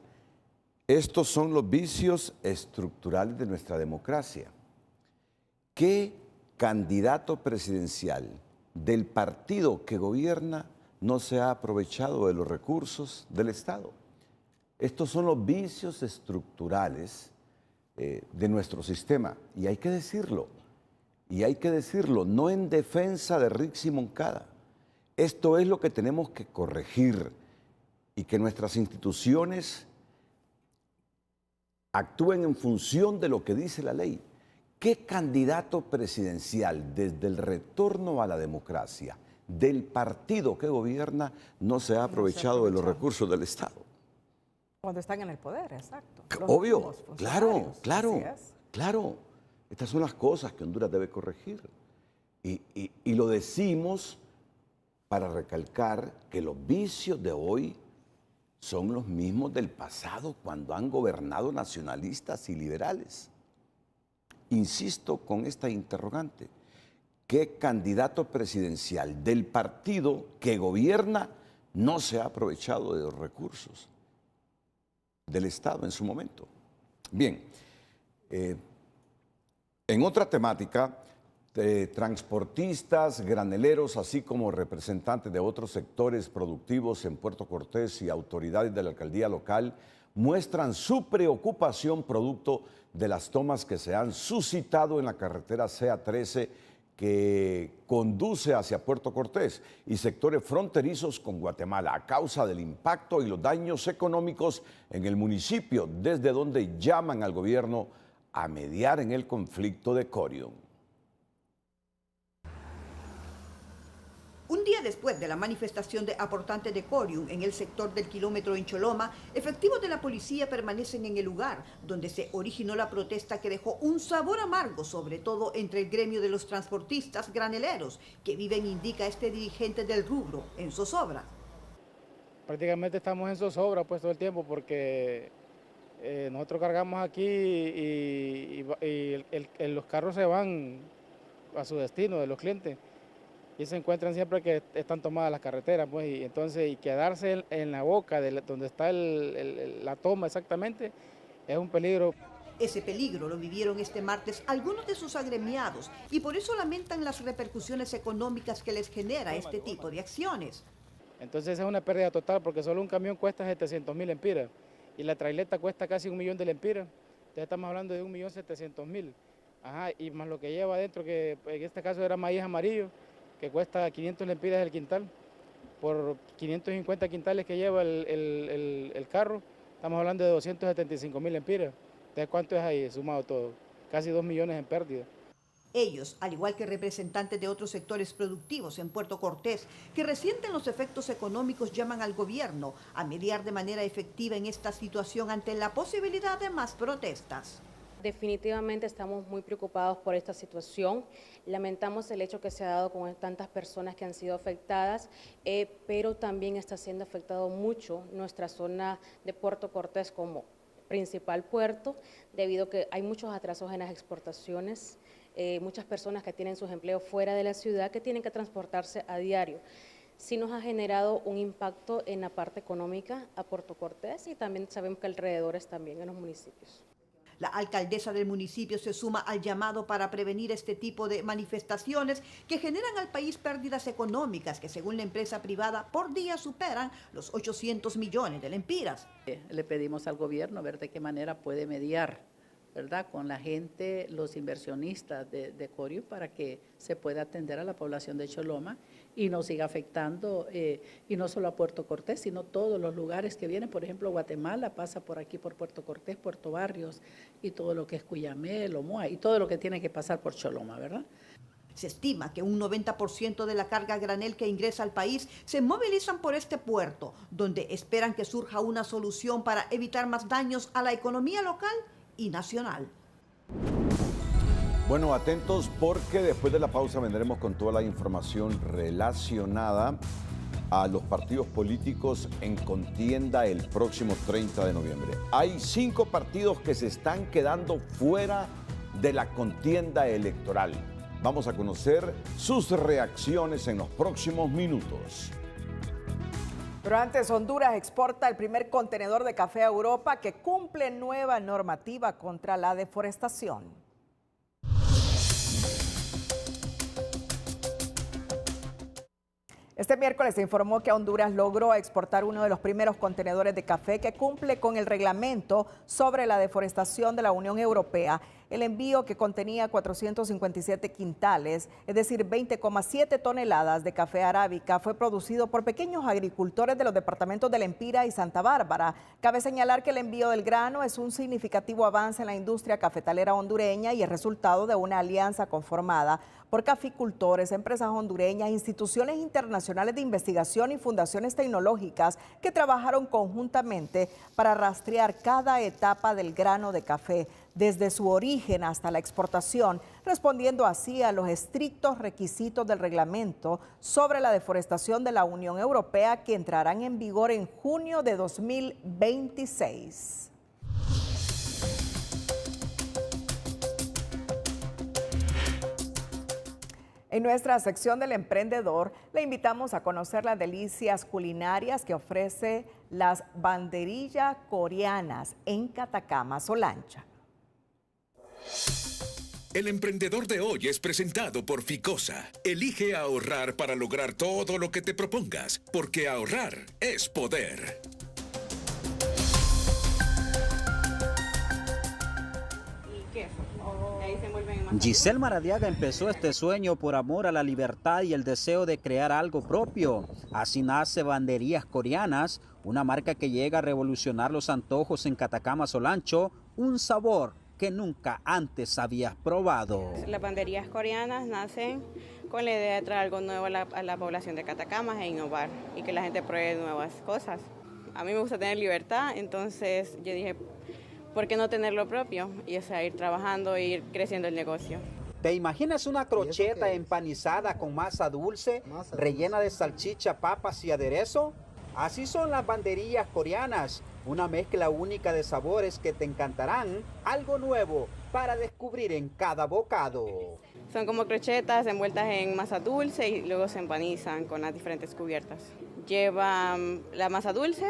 Estos son los vicios estructurales de nuestra democracia. ¿Qué candidato presidencial del partido que gobierna no se ha aprovechado de los recursos del Estado? Estos son los vicios estructurales de nuestro sistema y hay que decirlo, no en defensa de Ritzy Moncada. Esto es lo que tenemos que corregir y que nuestras instituciones actúen en función de lo que dice la ley. ¿Qué candidato presidencial desde el retorno a la democracia del partido que gobierna no se ha aprovechado de los recursos del Estado? Cuando están en el poder, exacto. Obvio, claro. Estas son las cosas que Honduras debe corregir. Y lo decimos para recalcar que los vicios de hoy son los mismos del pasado cuando han gobernado nacionalistas y liberales. Insisto con esta interrogante, ¿qué candidato presidencial del partido que gobierna no se ha aprovechado de los recursos del Estado en su momento? Bien, en otra temática, transportistas, graneleros, así como representantes de otros sectores productivos en Puerto Cortés y autoridades de la alcaldía local muestran su preocupación producto de las tomas que se han suscitado en la carretera CA13 que conduce hacia Puerto Cortés y sectores fronterizos con Guatemala a causa del impacto y los daños económicos en el municipio, desde donde llaman al gobierno a mediar en el conflicto de Corium. Un día después de la manifestación de aportantes de Corium en el sector del kilómetro en Choloma, efectivos de la policía permanecen en el lugar donde se originó la protesta que dejó un sabor amargo, sobre todo entre el gremio de los transportistas graneleros que viven, indica este dirigente del rubro, en zozobra. Prácticamente estamos en zozobra pues todo el tiempo porque nosotros cargamos aquí y los carros se van a su destino de los clientes. Y se encuentran siempre que están tomadas las carreteras, pues, y entonces quedarse en la boca de donde está la toma exactamente es un peligro. Ese peligro lo vivieron este martes algunos de sus agremiados y por eso lamentan las repercusiones económicas que les genera este tipo de acciones. Entonces es una pérdida total porque solo un camión cuesta 700.000 lempiras y la traileta cuesta casi 1 millón de lempiras. Ya estamos hablando de 1.700.000. Ajá, y más lo que lleva adentro, que en este caso era maíz amarillo, que cuesta 500 lempiras el quintal. Por 550 quintales que lleva el carro, estamos hablando de 275.000 lempiras. ¿De cuánto es ahí sumado todo? Casi 2 millones en pérdida. Ellos, al igual que representantes de otros sectores productivos en Puerto Cortés, que resienten los efectos económicos, llaman al gobierno a mediar de manera efectiva en esta situación ante la posibilidad de más protestas. Definitivamente estamos muy preocupados por esta situación. Lamentamos el hecho que se ha dado con tantas personas que han sido afectadas, pero también está siendo afectado mucho nuestra zona de Puerto Cortés como principal puerto, debido a que hay muchos atrasos en las exportaciones, muchas personas que tienen sus empleos fuera de la ciudad que tienen que transportarse a diario. Sí nos ha generado un impacto en la parte económica a Puerto Cortés y también sabemos que alrededores también en los municipios. La alcaldesa del municipio se suma al llamado para prevenir este tipo de manifestaciones que generan al país pérdidas económicas que, según la empresa privada, por día superan los 800 millones de lempiras. Le pedimos al gobierno ver de qué manera puede mediar, ¿verdad?, con la gente, los inversionistas de Corium, para que se pueda atender a la población de Choloma y no siga afectando, y no solo a Puerto Cortés, sino todos los lugares que vienen. Por ejemplo, Guatemala pasa por aquí, por Puerto Cortés, Puerto Barrios, y todo lo que es Cuyamé, Lomoa, y todo lo que tiene que pasar por Choloma, ¿verdad? Se estima que un 90% de la carga granel que ingresa al país se movilizan por este puerto, donde esperan que surja una solución para evitar más daños a la economía local y nacional. Bueno, atentos porque después de la pausa vendremos con toda la información relacionada a los partidos políticos en contienda el próximo 30 de noviembre. Hay 5 partidos que se están quedando fuera de la contienda electoral. Vamos a conocer sus reacciones en los próximos minutos. Pero antes, Honduras exporta el primer contenedor de café a Europa que cumple nueva normativa contra la deforestación. Este miércoles se informó que Honduras logró exportar uno de los primeros contenedores de café que cumple con el reglamento sobre la deforestación de la Unión Europea. El envío, que contenía 457 quintales, es decir, 20,7 toneladas de café arábica, fue producido por pequeños agricultores de los departamentos de Lempira y Santa Bárbara. Cabe señalar que el envío del grano es un significativo avance en la industria cafetalera hondureña y es resultado de una alianza conformada por caficultores, empresas hondureñas, instituciones internacionales de investigación y fundaciones tecnológicas que trabajaron conjuntamente para rastrear cada etapa del grano de café, desde su origen hasta la exportación, respondiendo así a los estrictos requisitos del reglamento sobre la deforestación de la Unión Europea, que entrarán en vigor en junio de 2026. En nuestra sección del emprendedor, le invitamos a conocer las delicias culinarias que ofrece las banderillas coreanas en Catacama, Solancha. El emprendedor de hoy es presentado por Ficosa. Elige ahorrar para lograr todo lo que te propongas, porque ahorrar es poder. Giselle Maradiaga empezó este sueño por amor a la libertad y el deseo de crear algo propio. Así nace Banderías Coreanas, una marca que llega a revolucionar los antojos en Catacama, Solancho, un sabor que nunca antes habías probado. Las banderías coreanas nacen con la idea de traer algo nuevo a la población de Catacama e innovar y que la gente pruebe nuevas cosas. A mí me gusta tener libertad, entonces yo dije, ¿por qué no tener lo propio? Y o sea, ir trabajando e ir creciendo el negocio. ¿Te imaginas una crocheta empanizada con masa dulce, rellena de salchicha, papas y aderezo? Así son las banderías coreanas, Una mezcla única de sabores que te encantarán, algo nuevo para descubrir en cada bocado. Son como crochetas envueltas en masa dulce y luego se empanizan con las diferentes cubiertas. Llevan la masa dulce,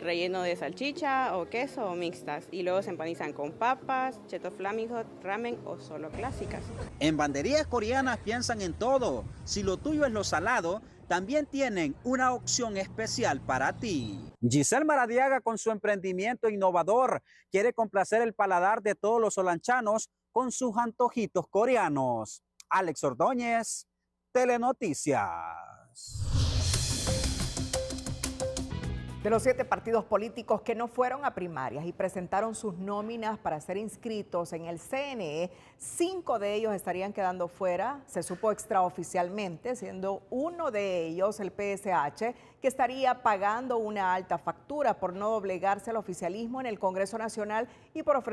relleno de salchicha o queso o mixtas, y luego se empanizan con papas, cheto flamingo, ramen o solo clásicas. En Banderías Coreanas piensan en todo. Si lo tuyo es lo salado, también tienen una opción especial para ti. Giselle Maradiaga, con su emprendimiento innovador, quiere complacer el paladar de todos los solanchanos con sus antojitos coreanos. Alex Ordóñez, Telenoticias. De los 7 partidos políticos que no fueron a primarias y presentaron sus nóminas para ser inscritos en el CNE, 5 de ellos estarían quedando fuera, se supo extraoficialmente, siendo uno de ellos el PSH, que estaría pagando una alta factura por no doblegarse al oficialismo en el Congreso Nacional y por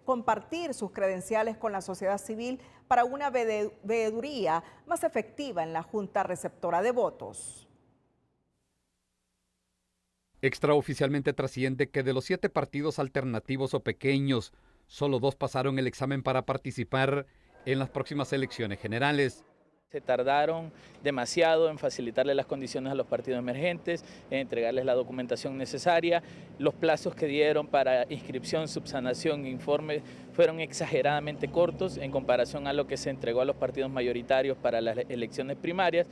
compartir sus credenciales con la sociedad civil para una veeduría más efectiva en la Junta Receptora de Votos. Extraoficialmente trasciende que de los 7 partidos alternativos o pequeños, solo 2 pasaron el examen para participar en las próximas elecciones generales. Se tardaron demasiado en facilitarle las condiciones a los partidos emergentes, en entregarles la documentación necesaria. Los plazos que dieron para inscripción, subsanación e informe fueron exageradamente cortos en comparación a lo que se entregó a los partidos mayoritarios para las elecciones primarias.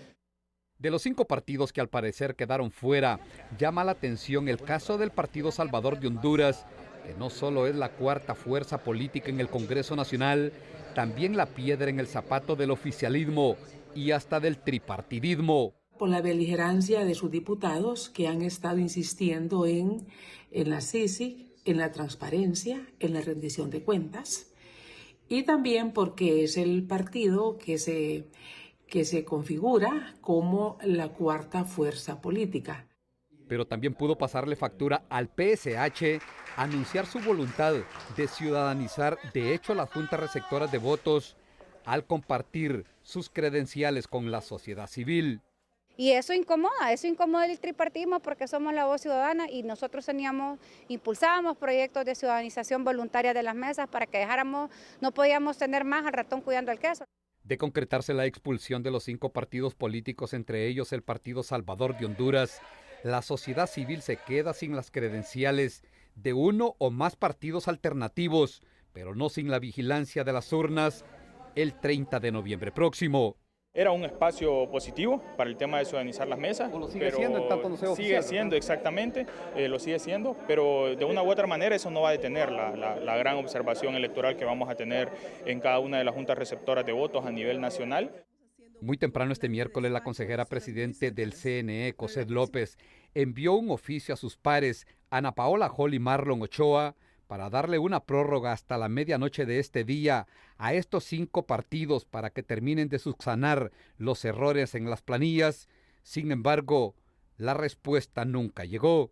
De los 5 partidos que al parecer quedaron fuera, llama la atención el caso del Partido Salvador de Honduras, que no solo es la 4ª fuerza política en el Congreso Nacional, también la piedra en el zapato del oficialismo y hasta del tripartidismo. Por la beligerancia de sus diputados que han estado insistiendo en la CICIG, en la transparencia, en la rendición de cuentas, y también porque es el partido que se configura como la 4ª fuerza política. Pero también pudo pasarle factura al PSH anunciar su voluntad de ciudadanizar de hecho las juntas receptoras de votos al compartir sus credenciales con la sociedad civil. Y eso incomoda el tripartismo porque somos la voz ciudadana y nosotros impulsábamos proyectos de ciudadanización voluntaria de las mesas para que no podíamos tener más al ratón cuidando el queso. De concretarse la expulsión de los 5 partidos políticos, entre ellos el Partido Salvador de Honduras, la sociedad civil se queda sin las credenciales de 1 o más partidos alternativos, pero no sin la vigilancia de las urnas el 30 de noviembre próximo. Era un espacio positivo para el tema de ciudadanizar las mesas. Lo sigue siendo, en tanto no sea oficial. Sigue siendo, exactamente, lo sigue siendo, pero de una u otra manera eso no va a detener la gran observación electoral que vamos a tener en cada una de las juntas receptoras de votos a nivel nacional. Muy temprano este miércoles, la consejera presidente del CNE, Cosette López, envió un oficio a sus pares, Ana Paola Hall y Marlon Ochoa, para darle una prórroga hasta la medianoche de este día a estos 5 partidos para que terminen de subsanar los errores en las planillas. Sin embargo, la respuesta nunca llegó.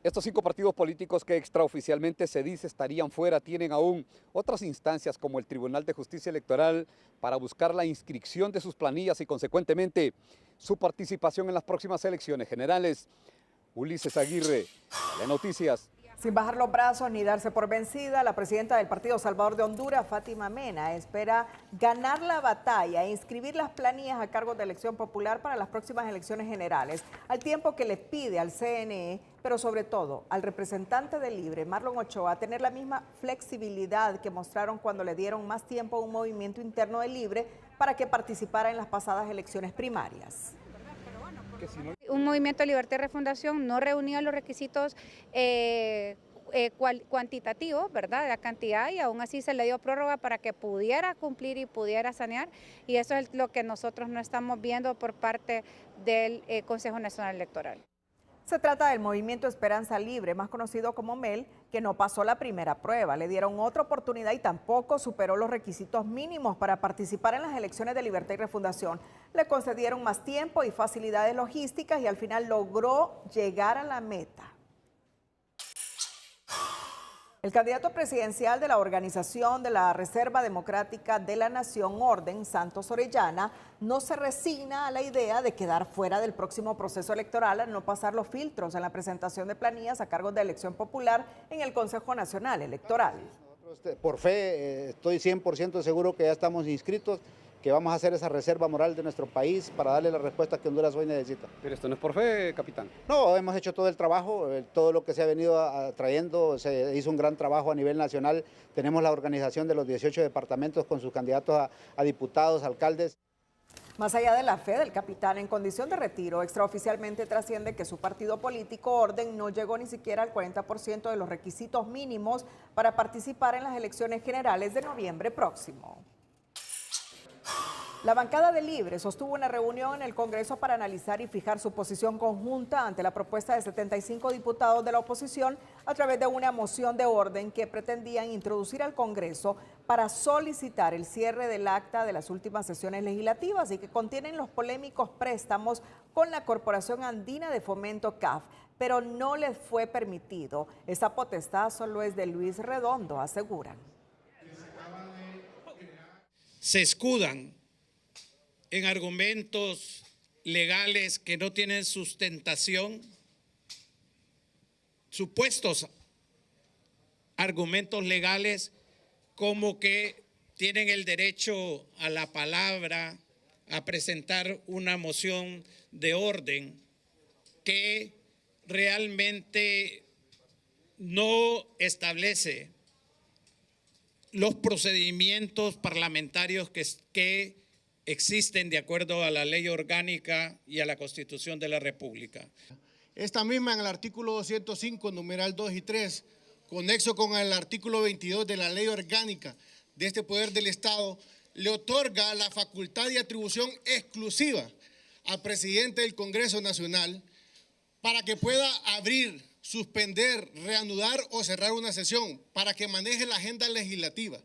Estos 5 partidos políticos que extraoficialmente se dice estarían fuera tienen aún otras instancias como el Tribunal de Justicia Electoral para buscar la inscripción de sus planillas y consecuentemente su participación en las próximas elecciones generales. Ulises Aguirre, Telenoticias. Sin bajar los brazos ni darse por vencida, la presidenta del Partido Salvador de Honduras, Fátima Mena, espera ganar la batalla e inscribir las planillas a cargo de elección popular para las próximas elecciones generales, al tiempo que le pide al CNE, pero sobre todo al representante del Libre, Marlon Ochoa, tener la misma flexibilidad que mostraron cuando le dieron más tiempo a un movimiento interno del Libre para que participara en las pasadas elecciones primarias. Un movimiento de Libertad y Refundación no reunía los requisitos cuantitativos, ¿verdad?, de la cantidad, y aún así se le dio prórroga para que pudiera cumplir y pudiera sanear, y eso es lo que nosotros no estamos viendo por parte del Consejo Nacional Electoral. Se trata del Movimiento Esperanza Libre, más conocido como MEL, que no pasó la primera prueba. Le dieron otra oportunidad y tampoco superó los requisitos mínimos para participar en las elecciones de Libertad y Refundación. Le concedieron más tiempo y facilidades logísticas y al final logró llegar a la meta. El candidato presidencial de la Organización de la Reserva Democrática de la Nación, Orden, Santos Orellana, no se resigna a la idea de quedar fuera del próximo proceso electoral al no pasar los filtros en la presentación de planillas a cargos de elección popular en el Consejo Nacional Electoral. Por fe, estoy 100% seguro que ya estamos inscritos, que vamos a hacer esa reserva moral de nuestro país para darle la respuesta que Honduras hoy necesita. Pero esto no es por fe, capitán. No, hemos hecho todo el trabajo, todo lo que se ha venido trayendo, se hizo un gran trabajo a nivel nacional. Tenemos la organización de los 18 departamentos con sus candidatos a diputados, alcaldes. Más allá de la fe del capitán en condición de retiro, extraoficialmente trasciende que su partido político Orden no llegó ni siquiera al 40% de los requisitos mínimos para participar en las elecciones generales de noviembre próximo. La bancada de Libre sostuvo una reunión en el Congreso para analizar y fijar su posición conjunta ante la propuesta de 75 diputados de la oposición a través de una moción de orden que pretendían introducir al Congreso para solicitar el cierre del acta de las últimas sesiones legislativas y que contienen los polémicos préstamos con la Corporación Andina de Fomento CAF, pero no les fue permitido. Esa potestad solo es de Luis Redondo, aseguran. Se escudan en argumentos legales que no tienen sustentación, supuestos argumentos legales como que tienen el derecho a la palabra, a presentar una moción de orden que realmente no establece los procedimientos parlamentarios que existen de acuerdo a la ley orgánica y a la Constitución de la República. Esta misma en el artículo 205, numeral 2 y 3, conexo con el artículo 22 de la ley orgánica de este poder del Estado, le otorga la facultad y atribución exclusiva al presidente del Congreso Nacional para que pueda abrir, suspender, reanudar o cerrar una sesión, para que maneje la agenda legislativa.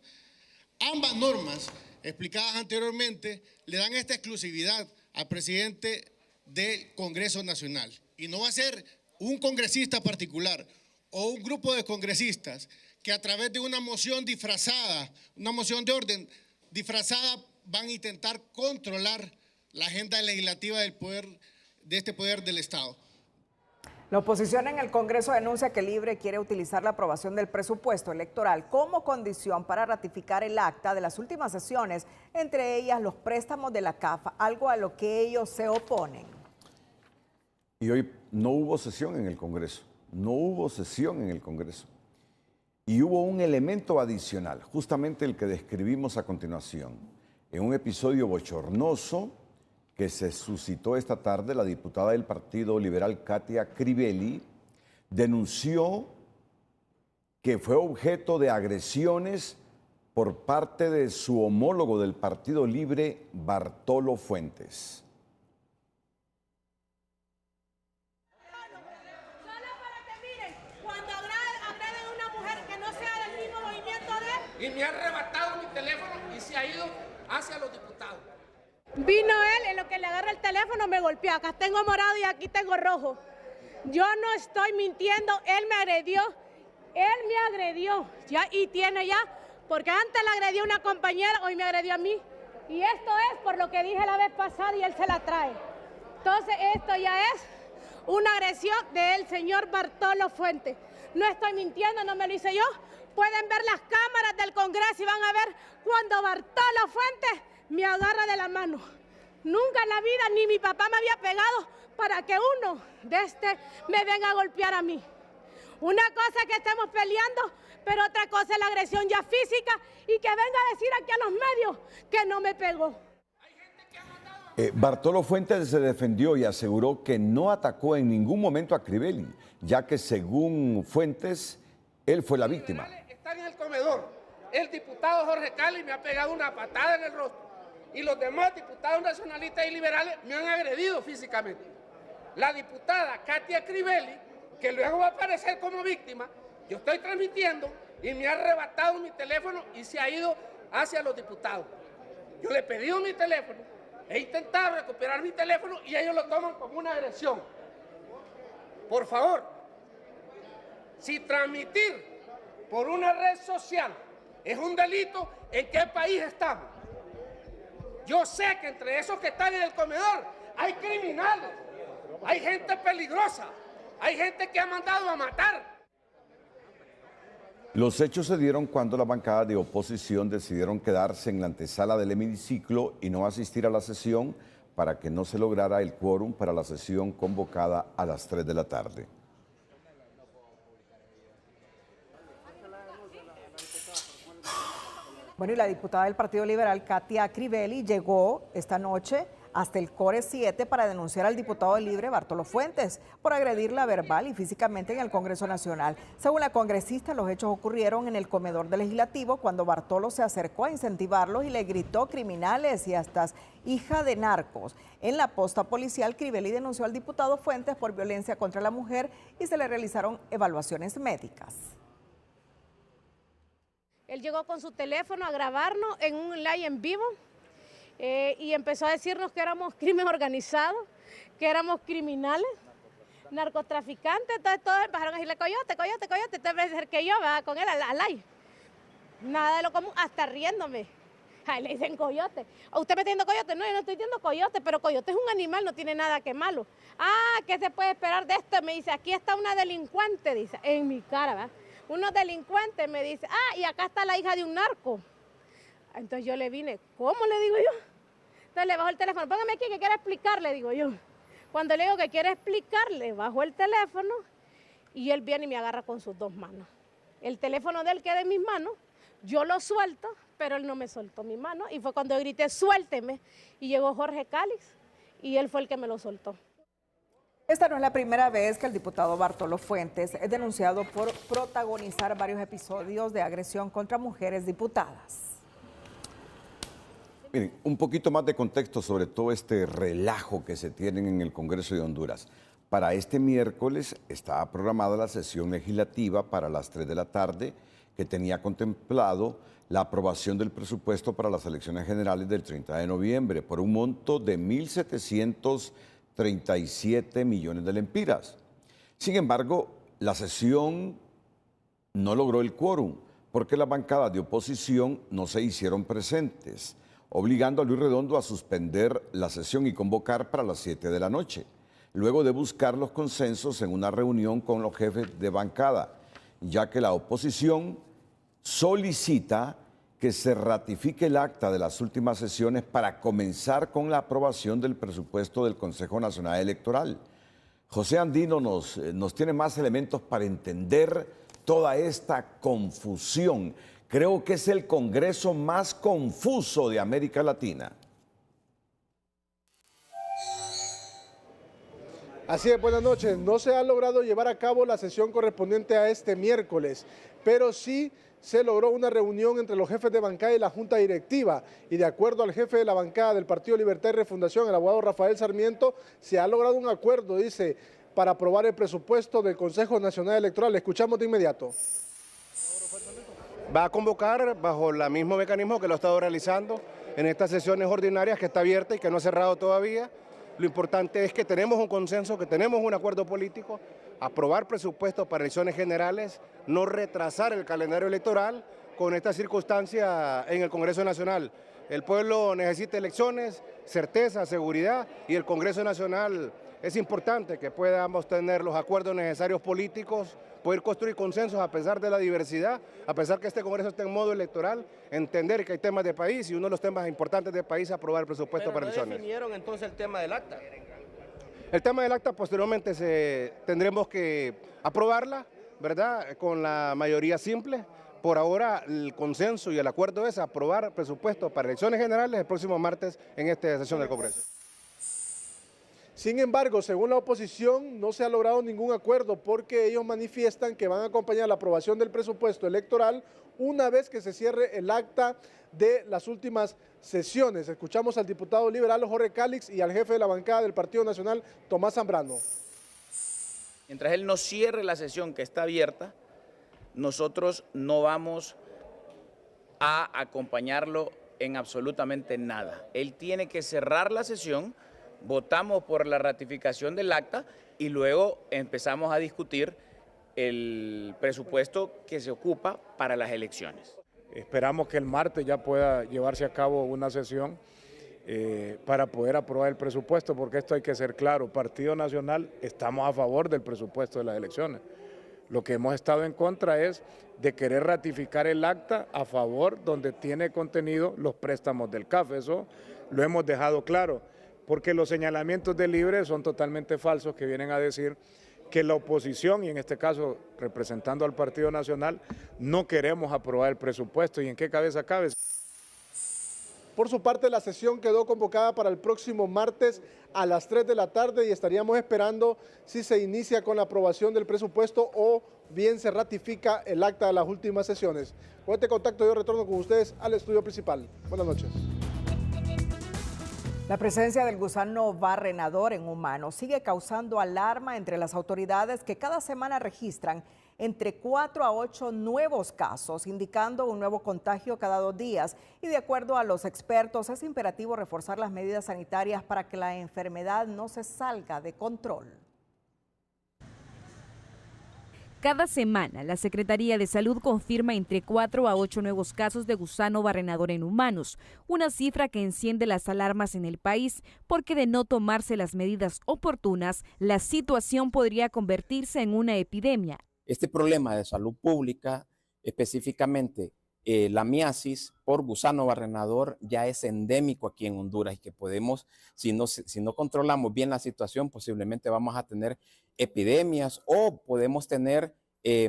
Ambas normas explicadas anteriormente, le dan esta exclusividad al presidente del Congreso Nacional. Y no va a ser un congresista particular o un grupo de congresistas que a través de una moción disfrazada, una moción de orden disfrazada, van a intentar controlar la agenda legislativa del poder, de este poder del Estado. La oposición en el Congreso denuncia que Libre quiere utilizar la aprobación del presupuesto electoral como condición para ratificar el acta de las últimas sesiones, entre ellas los préstamos de la CAF, algo a lo que ellos se oponen. Y hoy no hubo sesión en el Congreso, no hubo sesión en el Congreso. Y hubo un elemento adicional, justamente el que describimos a continuación. En un episodio bochornoso que se suscitó esta tarde, la diputada del Partido Liberal Katia Crivelli denunció que fue objeto de agresiones por parte de su homólogo del Partido Libre, Bartolo Fuentes. Y me ha arrebatado mi teléfono y se ha ido hacia los diputados. Vino él, en lo que le agarra el teléfono me golpeó. Acá tengo morado y aquí tengo rojo. Yo no estoy mintiendo, él me agredió. Ya, y tiene ya, porque antes le agredió a una compañera, hoy me agredió a mí. Y esto es por lo que dije la vez pasada y él se la trae. Entonces esto ya es una agresión del señor Bartolo Fuentes. No estoy mintiendo, no me lo hice yo. Pueden ver las cámaras del Congreso y van a ver cuando Bartolo Fuentes me agarra de la mano. Nunca en la vida ni mi papá me había pegado para que uno de me venga a golpear a mí. Una cosa es que estemos peleando, pero otra cosa es la agresión ya física y que venga a decir aquí a los medios que no me pegó. Bartolo Fuentes se defendió y aseguró que no atacó en ningún momento a Crivelli, ya que según Fuentes, él fue la víctima. Están en el comedor. El diputado Jorge Cali me ha pegado una patada en el rostro y los demás diputados nacionalistas y liberales me han agredido físicamente. La diputada Katia Crivelli, que luego va a aparecer como víctima, yo estoy transmitiendo y me ha arrebatado mi teléfono y se ha ido hacia los diputados. Yo le he pedido mi teléfono, he intentado recuperar mi teléfono y ellos lo toman como una agresión. Por favor, si transmitir por una red social es un delito, ¿en qué país estamos? Yo sé que entre esos que están en el comedor hay criminales, hay gente peligrosa, hay gente que ha mandado a matar. Los hechos se dieron cuando la bancada de oposición decidieron quedarse en la antesala del hemiciclo y no asistir a la sesión para que no se lograra el quórum para la sesión convocada a las 3 de la tarde. Bueno, y la diputada del Partido Liberal, Katia Crivelli, llegó esta noche hasta el Core 7 para denunciar al diputado libre Bartolo Fuentes por agredirla verbal y físicamente en el Congreso Nacional. Según la congresista, los hechos ocurrieron en el comedor del Legislativo cuando Bartolo se acercó a incentivarlos y le gritó criminales y hasta hija de narcos. En la posta policial, Crivelli denunció al diputado Fuentes por violencia contra la mujer y se le realizaron evaluaciones médicas. Él llegó con su teléfono a grabarnos en un live en vivo y empezó a decirnos que éramos crimen organizado, que éramos criminales, narcotraficantes. Entonces todos empezaron a decirle coyote, coyote, coyote. Entonces me acerqué yo con él al live. Nada de lo común, hasta riéndome. Ahí le dicen coyote. ¿Usted me está diciendo coyote? No, yo no estoy diciendo coyote, pero coyote es un animal, no tiene nada que malo. Ah, ¿qué se puede esperar de esto? Me dice, aquí está una delincuente, dice, en mi cara, ¿verdad? Unos delincuentes me dice, ah, y acá está la hija de un narco. Entonces yo le vine, ¿cómo le digo yo? Entonces le bajo el teléfono, póngame aquí que quiero explicarle, digo yo. Cuando le digo que quiero explicarle, bajo el teléfono y él viene y me agarra con sus dos manos. El teléfono de él queda en mis manos, yo lo suelto, pero él no me soltó mi mano. Y fue cuando grité, suélteme, y llegó Jorge Calix y él fue el que me lo soltó. Esta no es la primera vez que el diputado Bartolo Fuentes es denunciado por protagonizar varios episodios de agresión contra mujeres diputadas. Miren, un poquito más de contexto sobre todo este relajo que se tienen en el Congreso de Honduras. Para este miércoles estaba programada la sesión legislativa para las 3 de la tarde, que tenía contemplado la aprobación del presupuesto para las elecciones generales del 30 de noviembre por un monto de 1.737 millones de lempiras. Sin embargo, la sesión no logró el quórum porque las bancadas de oposición no se hicieron presentes, obligando a Luis Redondo a suspender la sesión y convocar para las 7 de la noche, luego de buscar los consensos en una reunión con los jefes de bancada, ya que la oposición solicita que se ratifique el acta de las últimas sesiones para comenzar con la aprobación del presupuesto del Consejo Nacional Electoral. José Andino nos tiene más elementos para entender toda esta confusión. Creo que es el Congreso más confuso de América Latina. Así es, buenas noches. No se ha logrado llevar a cabo la sesión correspondiente a este miércoles, pero sí se logró una reunión entre los jefes de bancada y la Junta Directiva. Y de acuerdo al jefe de la bancada del Partido Libertad y Refundación, el abogado Rafael Sarmiento, se ha logrado un acuerdo, dice, para aprobar el presupuesto del Consejo Nacional Electoral. Escuchamos de inmediato. Va a convocar bajo el mismo mecanismo que lo ha estado realizando en estas sesiones ordinarias, que está abierta y que no ha cerrado todavía. Lo importante es que tenemos un consenso, que tenemos un acuerdo político, aprobar presupuestos para elecciones generales, no retrasar el calendario electoral con esta circunstancia en el Congreso Nacional. El pueblo necesita elecciones, certeza, seguridad, y el Congreso Nacional es importante que podamos tener los acuerdos necesarios políticos, poder construir consensos a pesar de la diversidad, a pesar que este Congreso esté en modo electoral, entender que hay temas de país y uno de los temas importantes del país es aprobar el presupuesto para elecciones. ¿Pero no definieron entonces el tema del acta? El tema del acta posteriormente tendremos que aprobarla, ¿verdad?, con la mayoría simple. Por ahora el consenso y el acuerdo es aprobar el presupuesto para elecciones generales el próximo martes en esta sesión del Congreso. Sin embargo, según la oposición, no se ha logrado ningún acuerdo porque ellos manifiestan que van a acompañar la aprobación del presupuesto electoral una vez que se cierre el acta de las últimas sesiones. Escuchamos al diputado liberal Jorge Calix y al jefe de la bancada del Partido Nacional, Tomás Zambrano. Mientras él no cierre la sesión que está abierta, nosotros no vamos a acompañarlo en absolutamente nada. Él tiene que cerrar la sesión. Votamos por la ratificación del acta y luego empezamos a discutir el presupuesto que se ocupa para las elecciones. Esperamos que el martes ya pueda llevarse a cabo una sesión para poder aprobar el presupuesto, porque esto hay que ser claro, Partido Nacional estamos a favor del presupuesto de las elecciones. Lo que hemos estado en contra es de querer ratificar el acta a favor donde tiene contenido los préstamos del CAF, eso lo hemos dejado claro, porque los señalamientos de Libre son totalmente falsos, que vienen a decir que la oposición, y en este caso representando al Partido Nacional, no queremos aprobar el presupuesto. ¿Y en qué cabeza cabe? Por su parte, la sesión quedó convocada para el próximo martes a las 3 de la tarde y estaríamos esperando si se inicia con la aprobación del presupuesto o bien se ratifica el acta de las últimas sesiones. Con este contacto yo retorno con ustedes al estudio principal. Buenas noches. La presencia del gusano barrenador en humanos sigue causando alarma entre las autoridades, que cada semana registran entre 4 a 8 nuevos casos, indicando un nuevo contagio cada 2 días. Y de acuerdo a los expertos, es imperativo reforzar las medidas sanitarias para que la enfermedad no se salga de control. Cada semana, la Secretaría de Salud confirma entre 4 a 8 nuevos casos de gusano barrenador en humanos, una cifra que enciende las alarmas en el país, porque de no tomarse las medidas oportunas, la situación podría convertirse en una epidemia. Este problema de salud pública, específicamente la miasis por gusano barrenador, ya es endémico aquí en Honduras y que podemos, si no controlamos bien la situación, posiblemente vamos a tener epidemias o podemos tener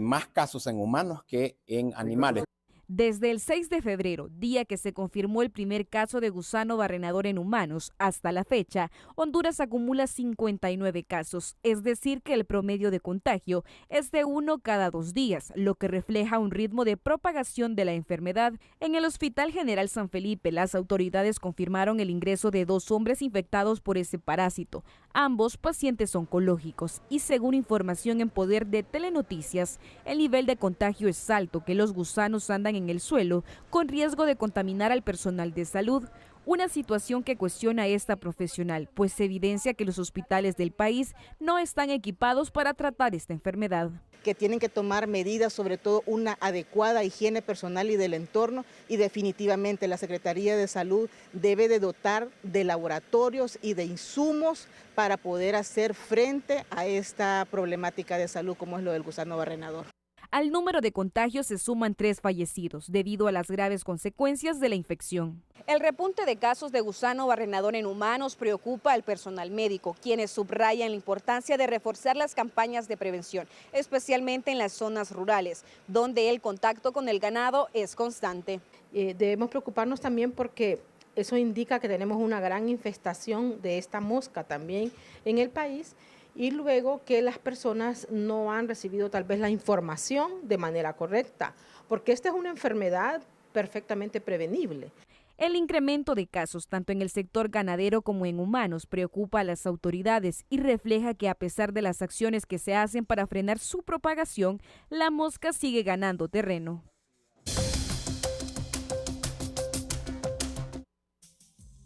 más casos en humanos que en animales. Desde el 6 de febrero, día que se confirmó el primer caso de gusano barrenador en humanos, hasta la fecha, Honduras acumula 59 casos, es decir que el promedio de contagio es de 1 cada 2 días, lo que refleja un ritmo de propagación de la enfermedad. En el Hospital General San Felipe, las autoridades confirmaron el ingreso de 2 hombres infectados por ese parásito, ambos pacientes oncológicos, y según información en poder de Telenoticias, el nivel de contagio es alto, que los gusanos andan en el suelo con riesgo de contaminar al personal de salud. Una situación que cuestiona a esta profesional, pues se evidencia que los hospitales del país no están equipados para tratar esta enfermedad. Que tienen que tomar medidas, sobre todo una adecuada higiene personal y del entorno, y definitivamente la Secretaría de Salud debe de dotar de laboratorios y de insumos para poder hacer frente a esta problemática de salud como es lo del gusano barrenador. Al número de contagios se suman 3 fallecidos debido a las graves consecuencias de la infección. El repunte de casos de gusano barrenador en humanos preocupa al personal médico, quienes subrayan la importancia de reforzar las campañas de prevención, especialmente en las zonas rurales, donde el contacto con el ganado es constante. Debemos preocuparnos también porque eso indica que tenemos una gran infestación de esta mosca también en el país, y luego que las personas no han recibido tal vez la información de manera correcta, porque esta es una enfermedad perfectamente prevenible. El incremento de casos, tanto en el sector ganadero como en humanos, preocupa a las autoridades y refleja que a pesar de las acciones que se hacen para frenar su propagación, la mosca sigue ganando terreno.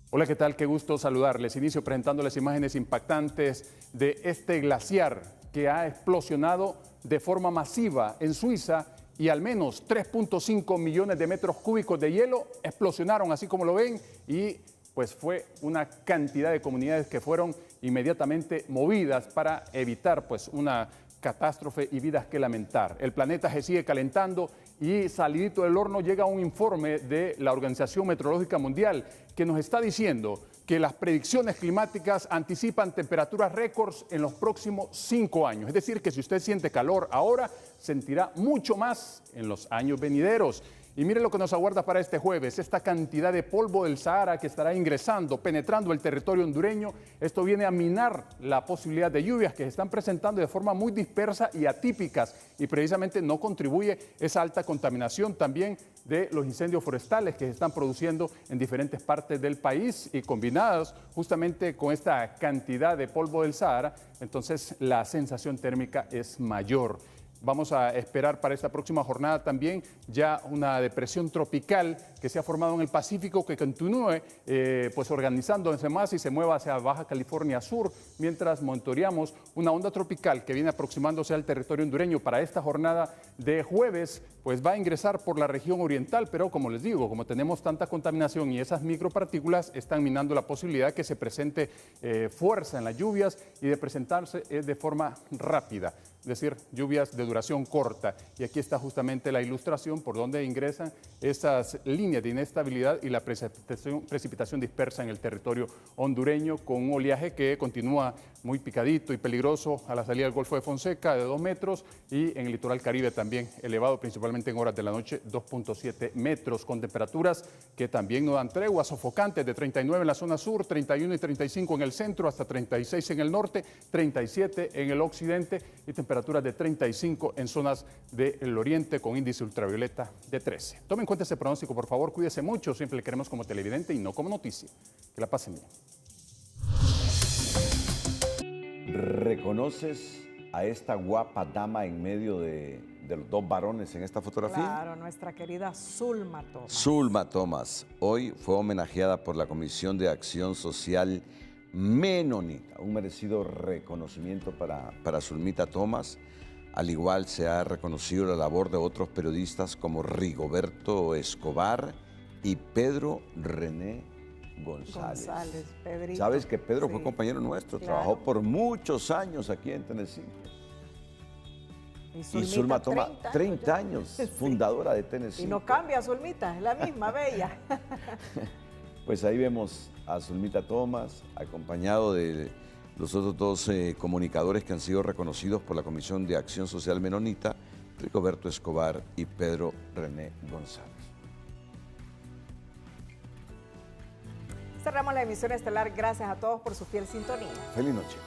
Hola, ¿qué tal? Qué gusto saludarles. Inicio presentándoles imágenes impactantes de este glaciar que ha explosionado de forma masiva en Suiza, y al menos 3.5 millones de metros cúbicos de hielo explosionaron, así como lo ven, y pues fue una cantidad de comunidades que fueron inmediatamente movidas para evitar pues una catástrofe y vidas que lamentar. El planeta se sigue calentando y salidito del horno llega un informe de la Organización Meteorológica Mundial que nos está diciendo que las predicciones climáticas anticipan temperaturas récords en los próximos 5 años. Es decir, que si usted siente calor ahora, sentirá mucho más en los años venideros. Y mire lo que nos aguarda para este jueves, esta cantidad de polvo del Sahara que estará ingresando, penetrando el territorio hondureño. Esto viene a minar la posibilidad de lluvias que se están presentando de forma muy dispersa y atípicas, y precisamente no contribuye esa alta contaminación también de los incendios forestales que se están produciendo en diferentes partes del país, y combinados justamente con esta cantidad de polvo del Sahara, entonces la sensación térmica es mayor. Vamos a esperar para esta próxima jornada también ya una depresión tropical que se ha formado en el Pacífico, que continúe pues organizándose más y se mueva hacia Baja California Sur, mientras monitoreamos una onda tropical que viene aproximándose al territorio hondureño. Para esta jornada de jueves, pues va a ingresar por la región oriental, pero como les digo, como tenemos tanta contaminación y esas micropartículas están minando la posibilidad que se presente fuerza en las lluvias y de presentarse de forma rápida, es decir, lluvias de duración corta. Y aquí está justamente la ilustración por donde ingresan esas líneas de inestabilidad y la precipitación dispersa en el territorio hondureño, con un oleaje que continúa muy picadito y peligroso a la salida del Golfo de Fonseca de 2 metros y en el litoral Caribe también elevado, principalmente en horas de la noche, 2.7 metros, con temperaturas que también no dan tregua, sofocantes, de 39 en la zona sur, 31 y 35 en el centro, hasta 36 en el norte, 37 en el occidente y temperaturas de 35 en zonas del oriente con índice ultravioleta de 13. Tomen en cuenta ese pronóstico, por favor, cuídese mucho, siempre le queremos como televidente y no como noticia. Que la pasen bien. ¿Reconoces a esta guapa dama en medio de los dos varones en esta fotografía? Claro, nuestra querida Zulma Thomas. Zulma Thomas hoy fue homenajeada por la Comisión de Acción Social Menonita. Un merecido reconocimiento para Zulmita Thomas. Al igual se ha reconocido la labor de otros periodistas como Rigoberto Escobar y Pedro René González. Pedrito. Sabes que Pedro Sí. fue compañero nuestro, Claro. trabajó por muchos años aquí en Tenecife. Y Y Zulma Thomas, 30 años, Sí. fundadora de Tenecife. Y no cambia, Zulmita, es la misma, bella. Pues ahí vemos a Zulmita Thomas, acompañado de los otros dos comunicadores que han sido reconocidos por la Comisión de Acción Social Menonita, Rigoberto Escobar y Pedro René González. Cerramos la emisión estelar. Gracias a todos por su fiel sintonía. Feliz noche.